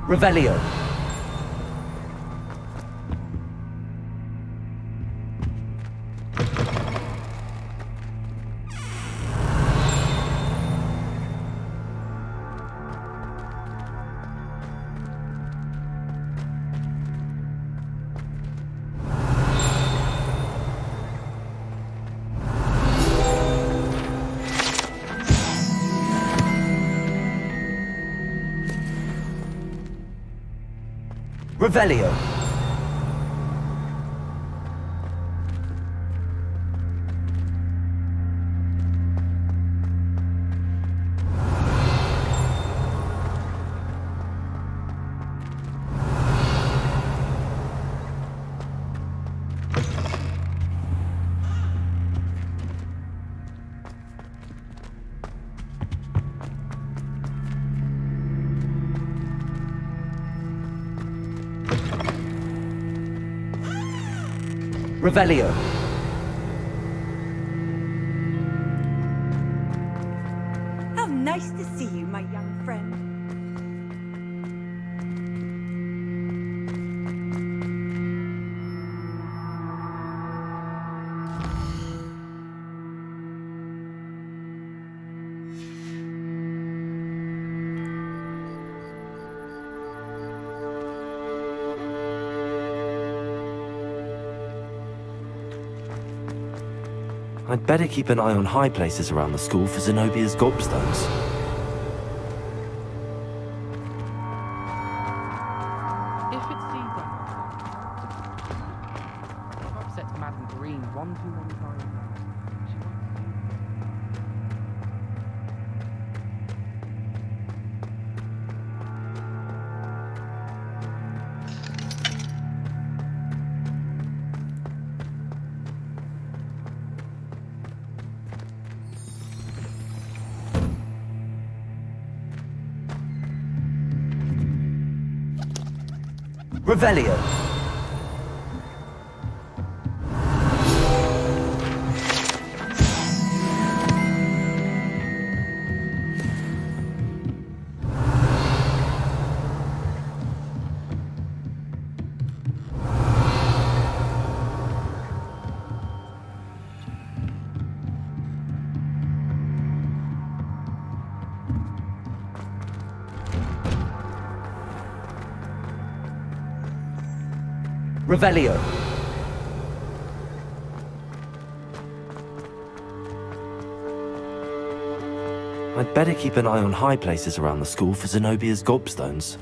Revelio. Revelio. Revelio. How nice to see you, my young friend. I'd better keep an eye on high places around the school for Zenobia's gobstones. If it sees them, I've upset Madam Green 1 too many times now. Revelio. Revelio. I'd better keep an eye on high places around the school for Zenobia's gobstones.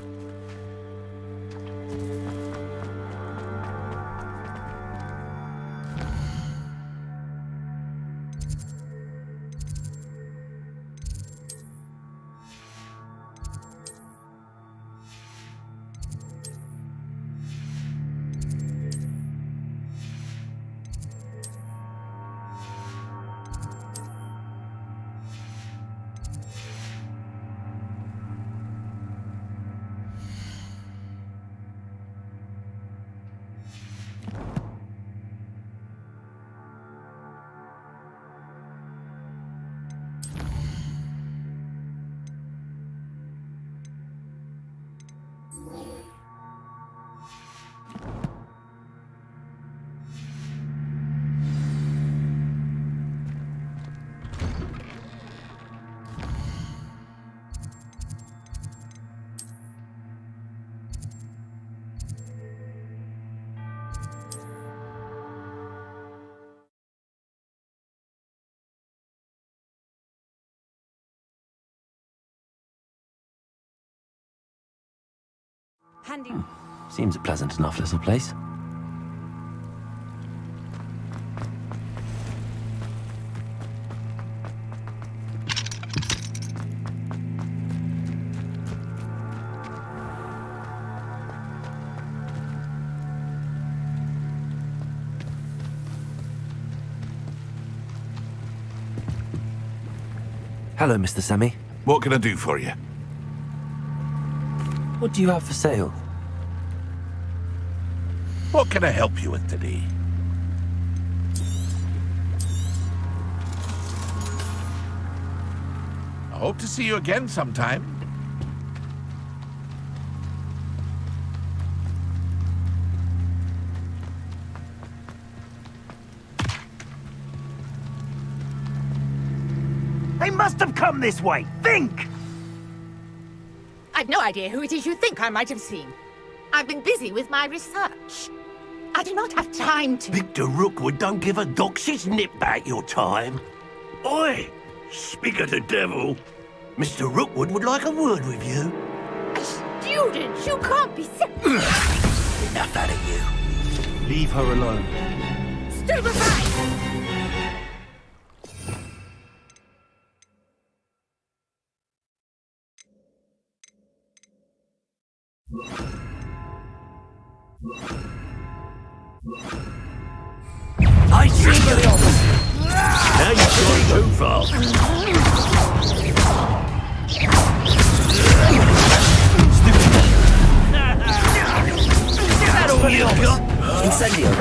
Seems a pleasant enough little place. Hello, Mr. Semi. What can I do for you? What do you have for sale? What can I help you with today? I hope to see you again sometime. They must have come this way. Think! I've no idea who it is you think I might have seen. I've been busy with my research. I do not have time to... Victor Rookwood don't give a doxy's nip back your time. Oi! Speak of the devil. Mr. Rookwood would like a word with you. A student? You can't be serious. Enough out of you. Leave her alone. Stupefy! I see you. Now you've gone too far. Is that all you got? Incendio.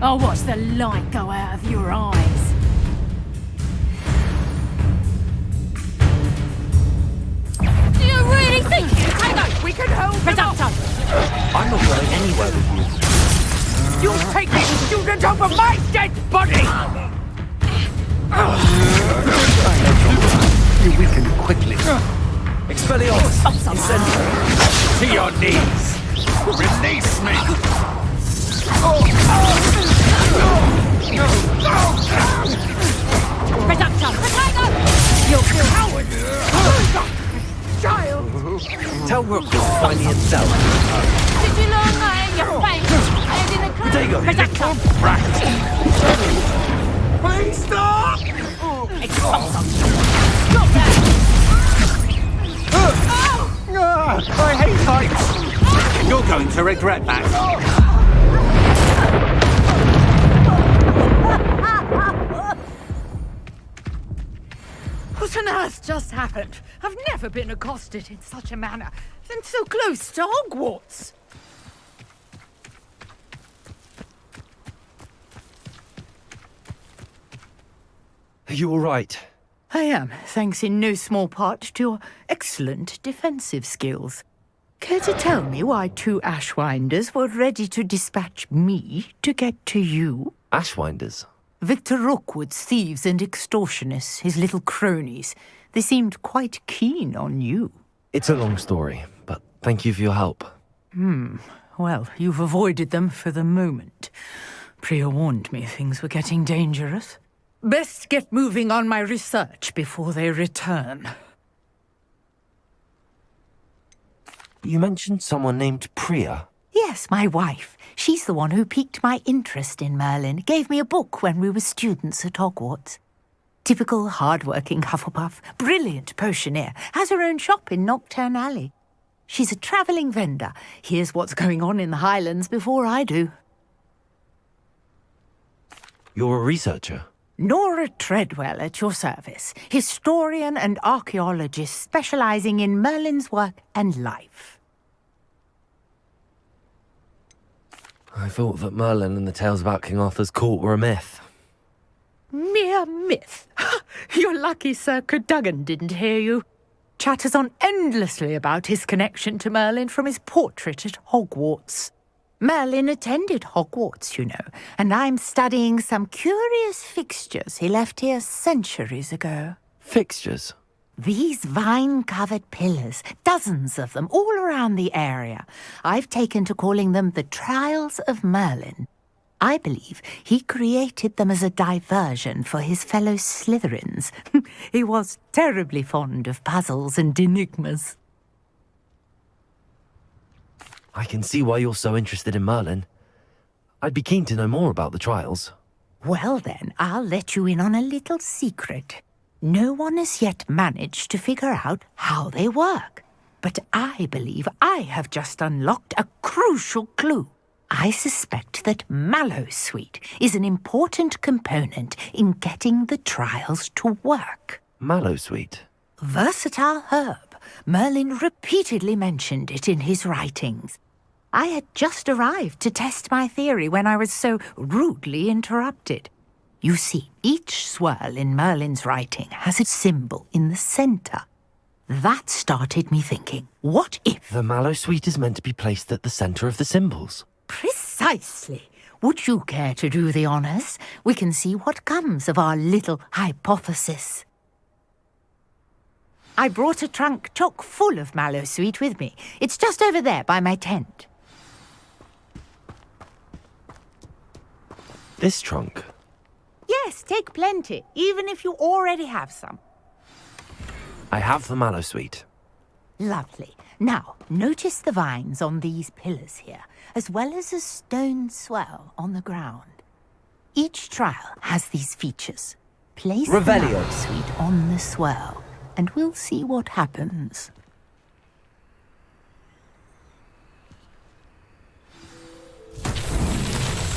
I'll watch the light go out of your eyes. Do you really think you can go? We can hold them off. I'm not going anywhere with you. You'll take this student over my dead body! You weaken quickly. Expelliarmus! Incendio! To your knees! Release me! Reduction! Potato! You'll feel coward! Child! Tell Rookwood to find the itself. Did you learn that in your bank? And in a class? Potato! Reduction! Please stop! Expulsum! Stop that! I hate heights! You're going to regret that. What on earth just happened? I've never been accosted in such a manner, and so close to Hogwarts. Are you all right? I am, thanks in no small part to your excellent defensive skills. Care to tell me why two Ashwinders were ready to dispatch me to get to you? Ashwinders? Victor Rookwood's thieves and extortionists, his little cronies. They seemed quite keen on you. It's a long story, but thank you for your help. Well, you've avoided them for the moment. Priya warned me things were getting dangerous. Best get moving on my research before they return. You mentioned someone named Priya. Yes, my wife. She's the one who piqued my interest in Merlin. Gave me a book when we were students at Hogwarts. Typical hard-working Hufflepuff, brilliant potioneer, has her own shop in Nocturne Alley. She's a travelling vendor. Hears what's going on in the Highlands before I do. You're a researcher? Nora Treadwell at your service. Historian and archaeologist specialising in Merlin's work and life. I thought that Merlin and the tales about King Arthur's court were a myth. Mere myth. You're lucky Sir Cadogan didn't hear you. Chatters on endlessly about his connection to Merlin from his portrait at Hogwarts. Merlin attended Hogwarts, you know, and I'm studying some curious fixtures he left here centuries ago. Fixtures? These vine-covered pillars, dozens of them, all around the area. I've taken to calling them the Trials of Merlin. I believe he created them as a diversion for his fellow Slytherins. He was terribly fond of puzzles and enigmas. I can see why you're so interested in Merlin. I'd be keen to know more about the trials. Well then, I'll let you in on a little secret. No one has yet managed to figure out how they work. But I believe I have just unlocked a crucial clue. I suspect that Mallowsweet is an important component in getting the trials to work. Mallowsweet? Versatile herb. Merlin repeatedly mentioned it in his writings. I had just arrived to test my theory when I was so rudely interrupted. You see, each swirl in Merlin's writing has a symbol in the centre. That started me thinking, what if... The Mallowsweet is meant to be placed at the centre of the symbols. Precisely. Would you care to do the honours? We can see what comes of our little hypothesis. I brought a trunk chock full of Mallowsweet with me. It's just over there by my tent. This trunk? Yes, take plenty, even if you already have some. I have the Mallowsweet. Lovely. Now, notice the vines on these pillars here, as well as a stone swell on the ground. Each trial has these features. Place the Revelio. Mallowsweet on the swell, and we'll see what happens.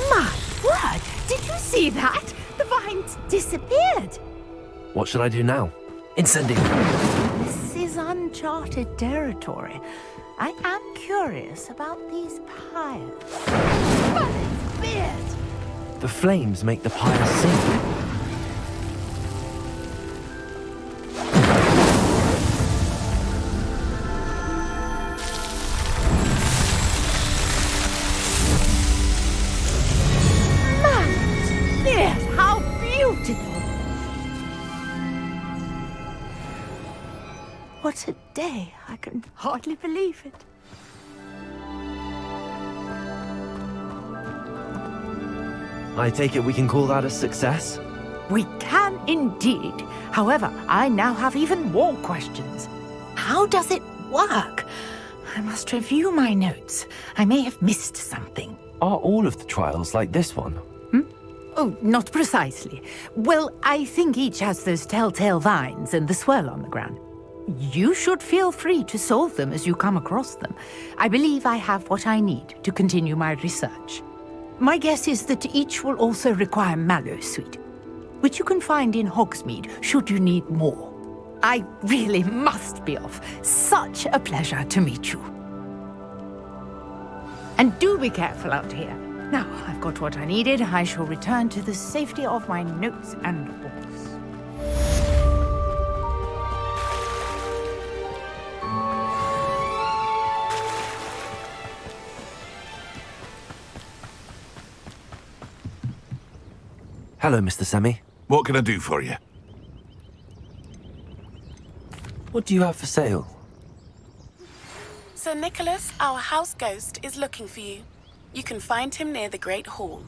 My word! Did you see that? The vines disappeared! What should I do now? Incendio! This is uncharted territory. I am curious about these pyres. But it's weird! The flames make the pyre sink. Yes, how beautiful! What a day! I can hardly believe it. I take it we can call that a success? We can indeed. However, I now have even more questions. How does it work? I must review my notes. I may have missed something. Are all of the trials like this one? Oh, not precisely. Well, I think each has those telltale vines and the swirl on the ground. You should feel free to solve them as you come across them. I believe I have what I need to continue my research. My guess is that each will also require Mallowsweet, which you can find in Hogsmeade should you need more. I really must be off. Such a pleasure to meet you. And do be careful out here. Now, I've got what I needed. I shall return to the safety of my notes and books. Hello, Mr. Semi. What can I do for you? What do you have for sale? Sir Nicholas, our house ghost, is looking for you. You can find him near the Great Hall.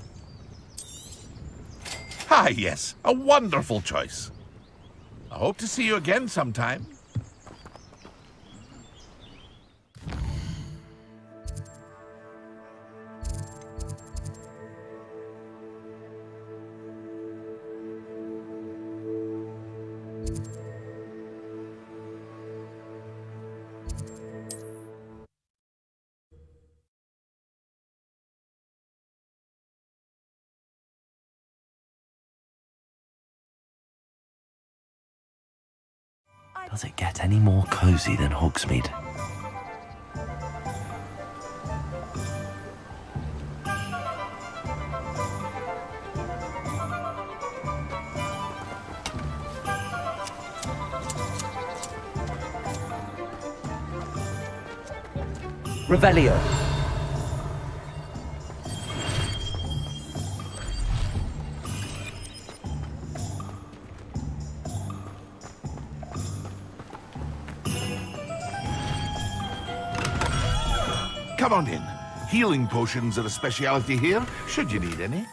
Ah, yes, a wonderful choice. I hope to see you again sometime. Does it get any more cozy than Hogsmeade? Revelio. Come on in. Healing potions are a speciality here, should you need any.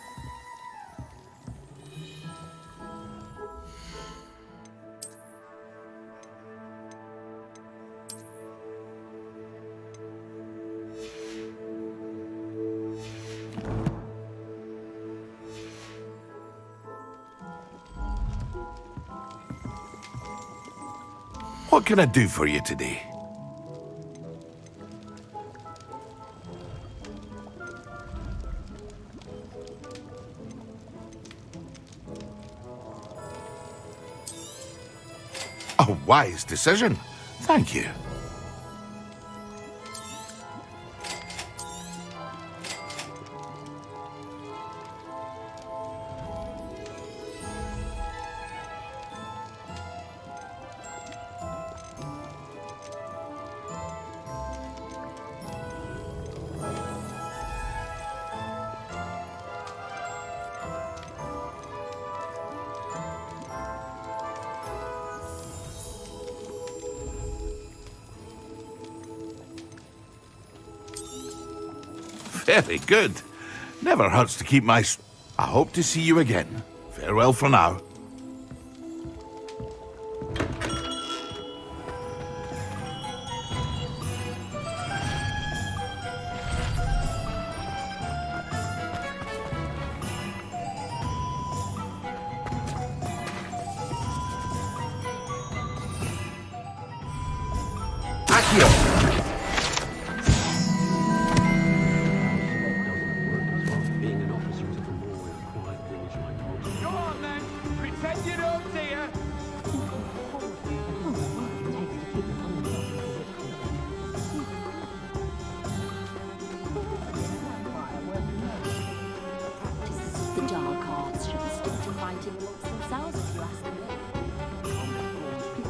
What can I do for you today? A wise decision. Thank you. Very good. Never hurts to keep my... I hope to see you again. Farewell for now.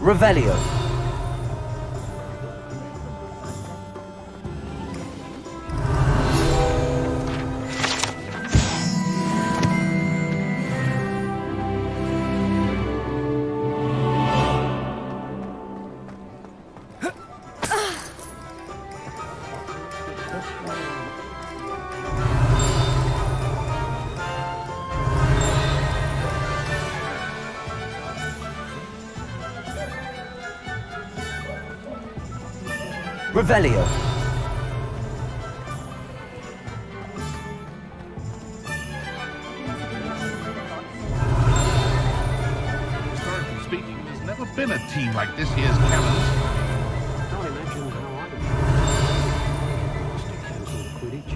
Revelio. Revelio. Historically speaking, there's never been a team like this year's Cannons. I can't imagine how I would to cancel Quidditch.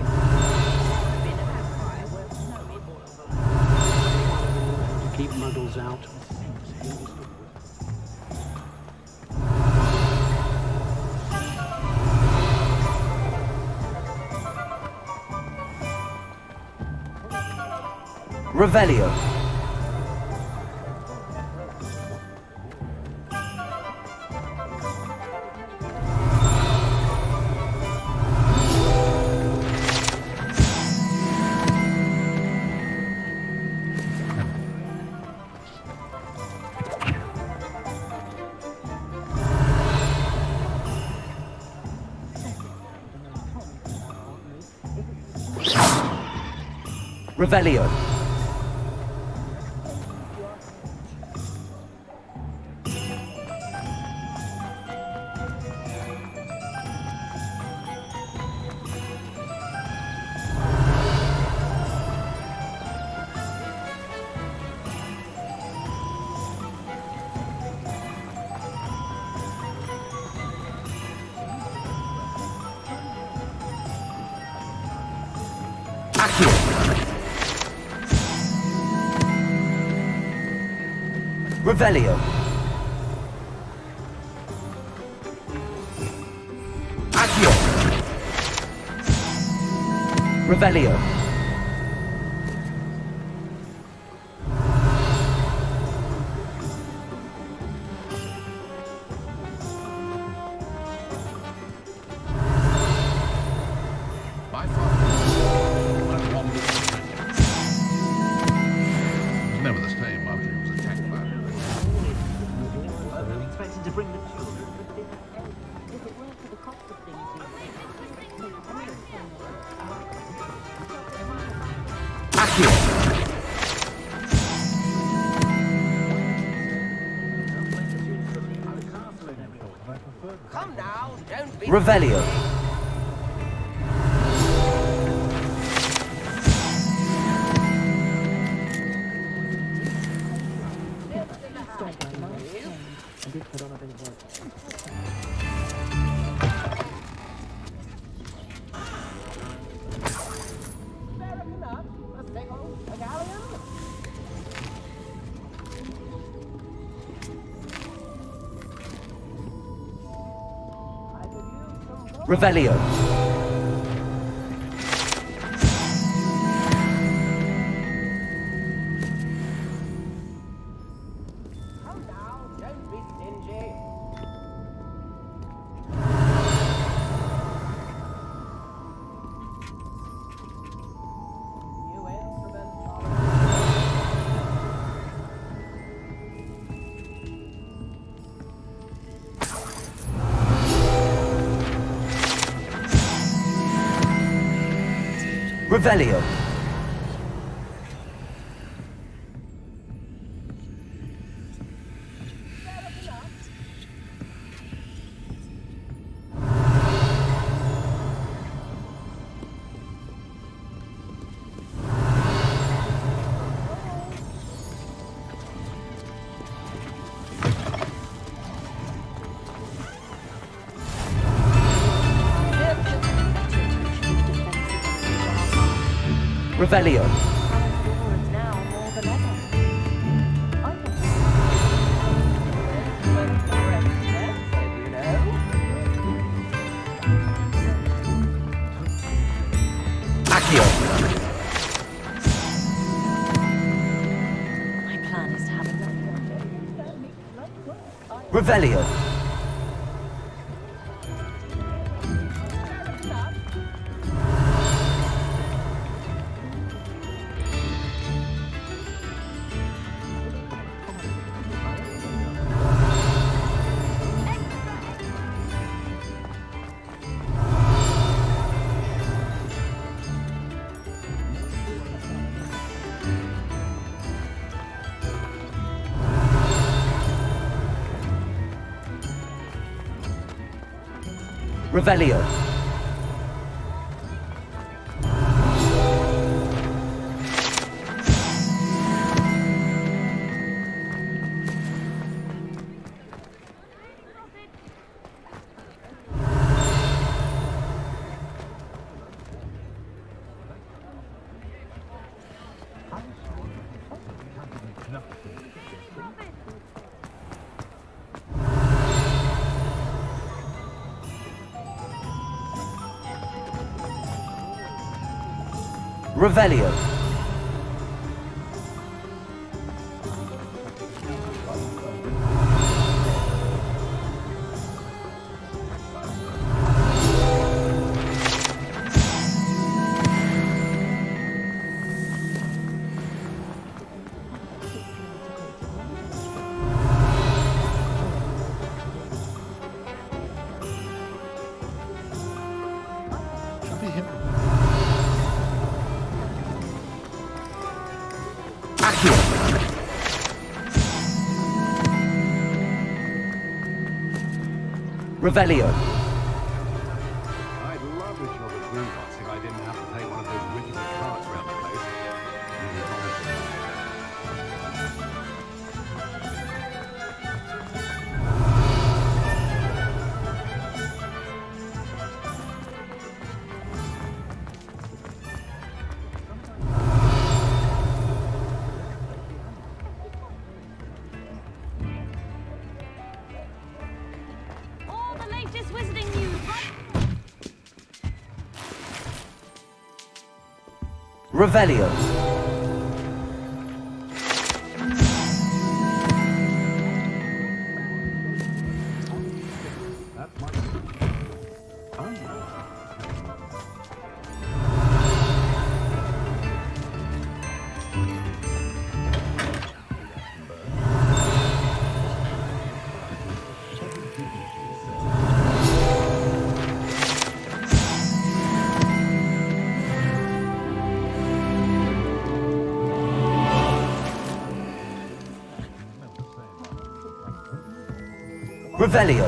To keep muggles out. Revelio. Revelio. Revelio. Accio. Revelio. My father was never the same after he was attacked by Expected to bring the children, but if it weren't for the cost of things, Come now, don't be... Revelio. Revelio. Come now, don't be stingy. New instruments Revelio. Revelio. Accio. My plan is to have enough. Revelio. Revelio. Revelio. Accio. Revelio. I'd love a job at Gringotts if I didn't have to take one of those rickety carts around the place. Really honestly. All the latest wizarding news. Revelio. Revelio.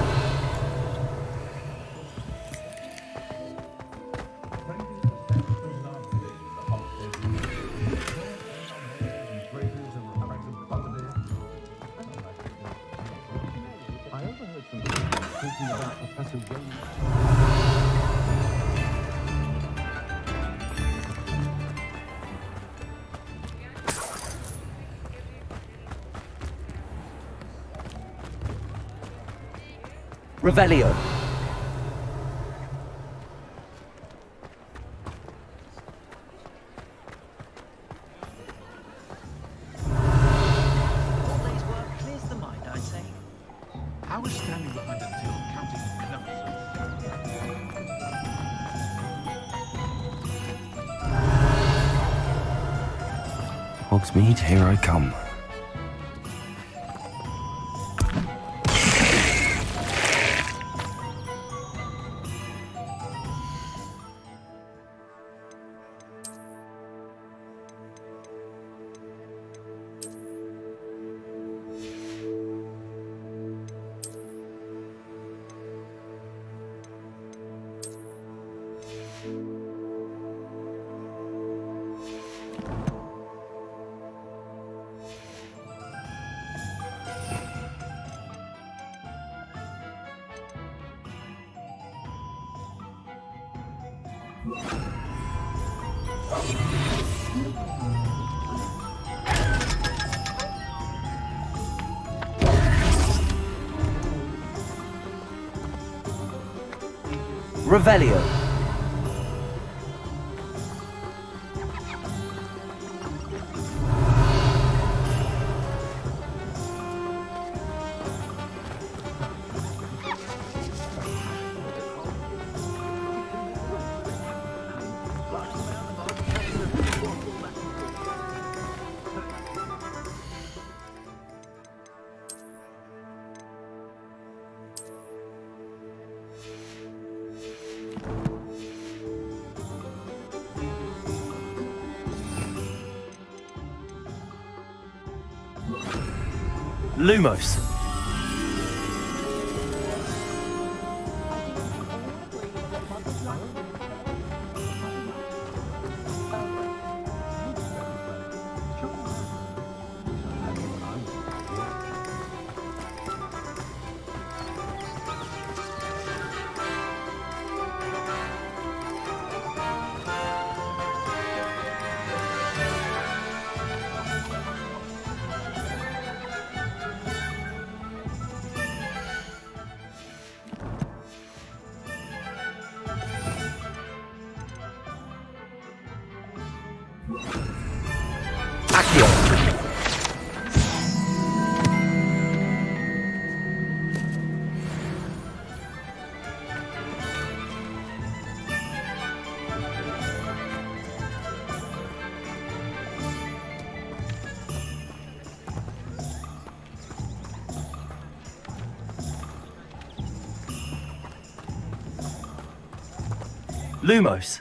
Revelio. All day's work clears the mind, I say. I was standing behind a till counting Hogsmeade, here I come. Revelio. Lumos. Accio. Lumos.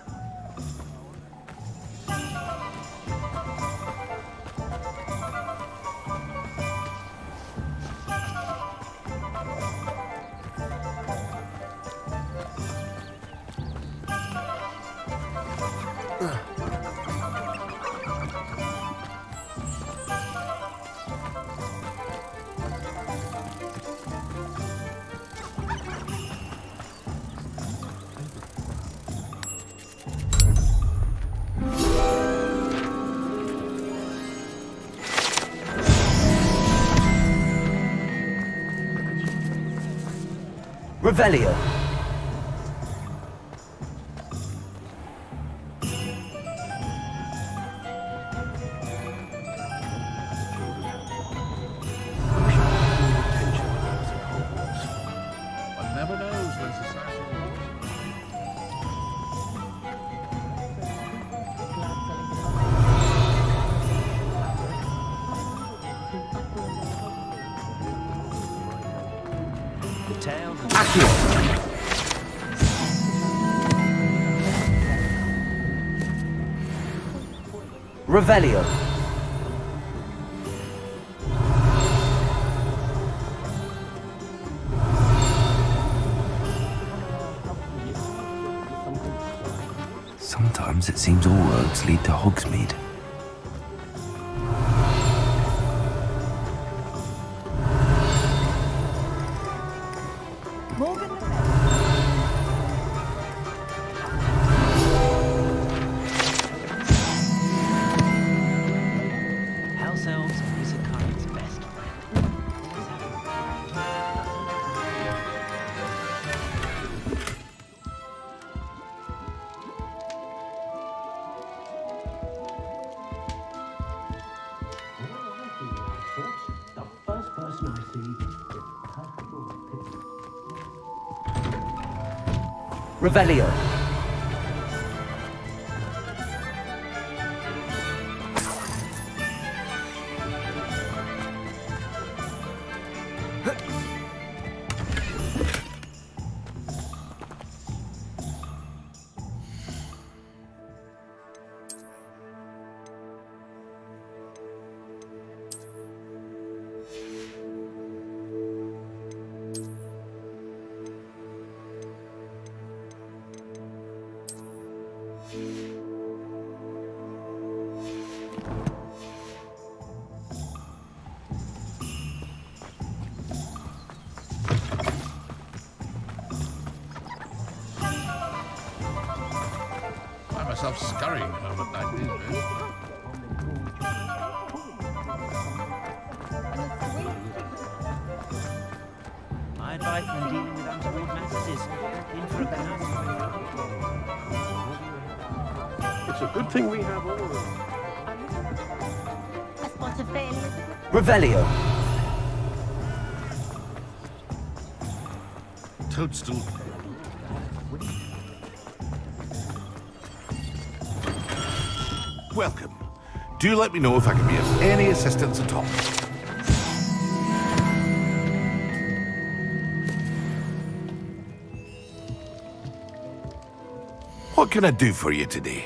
Revelio. One never knows when society The town. Revelio. Sometimes it seems all roads lead to Hogsmeade. House elves are Wizardcraft's best friend. The first person I see Revelio. find myself scurrying home at night these days. My advice when dealing with untoward matters is in for a balance. It's a good thing we have all of them. A spot of failure. Revelio. Toadstool. Welcome. Do let me know if I can be of any assistance at all. What can I do for you today?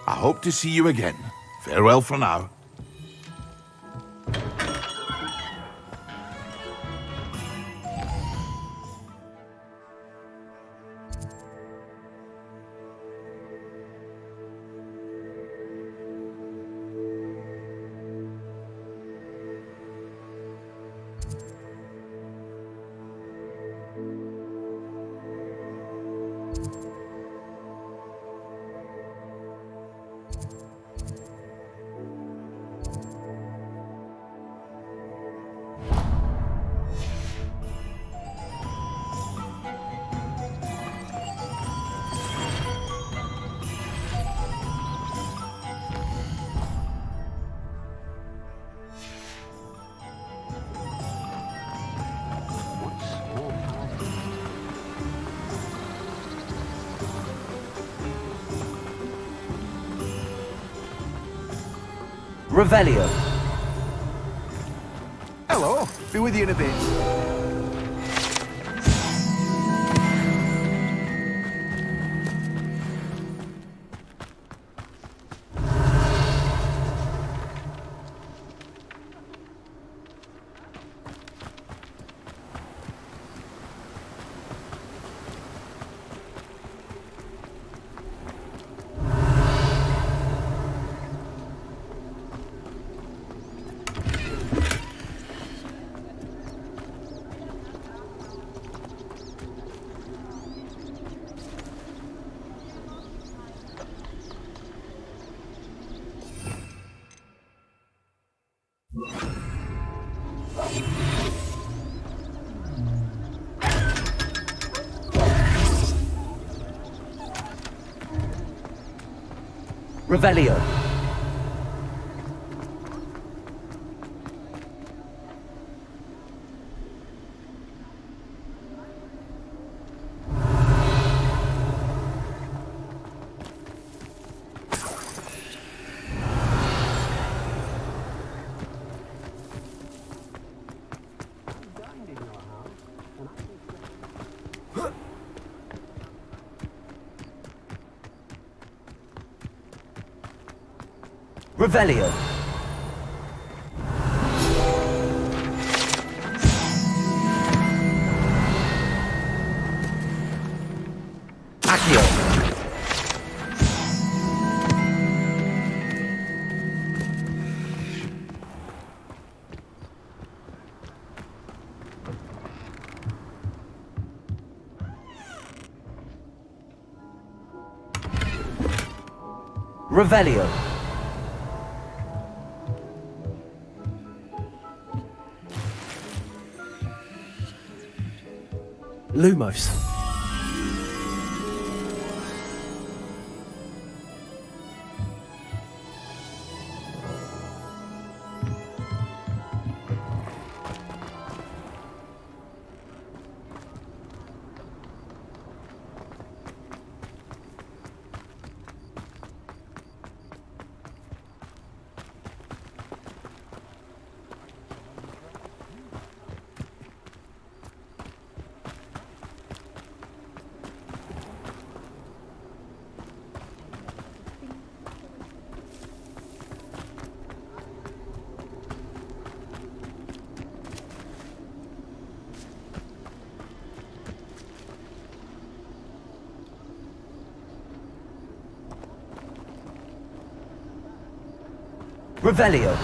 I hope to see you again. Farewell for now. Revelio. Hello, be with you in a bit. Revelio. Revelio. Accio. Revelio. Lumos. Revelio.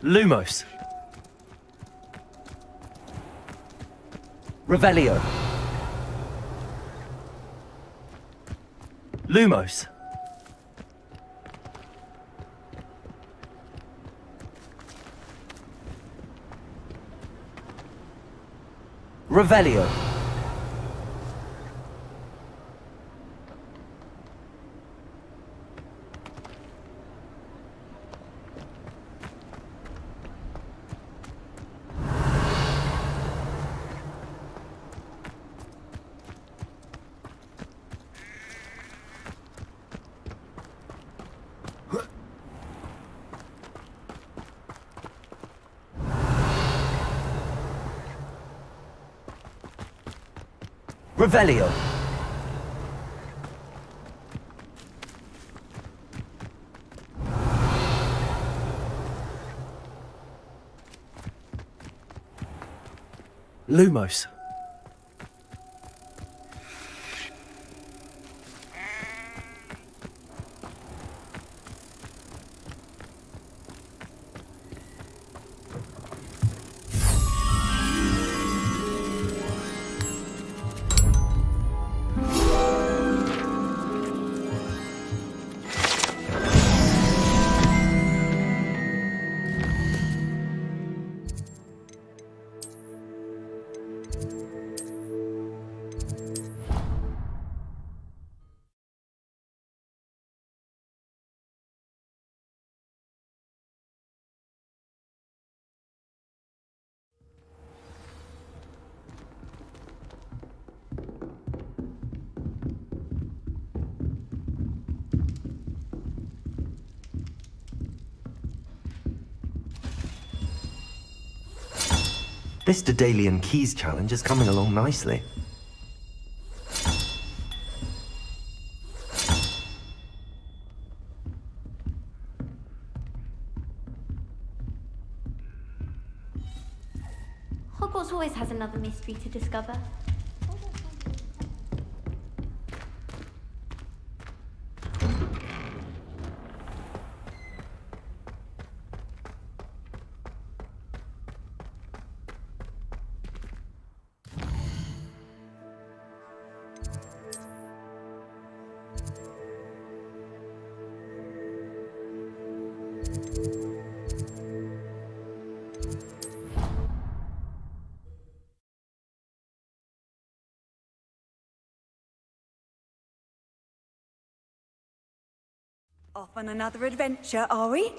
Lumos. Revelio. Lumos. Revelio. Revelio. Lumos. This Daedalian Keys challenge is coming along nicely. Hogwarts always has another mystery to discover. Off on another adventure, are we?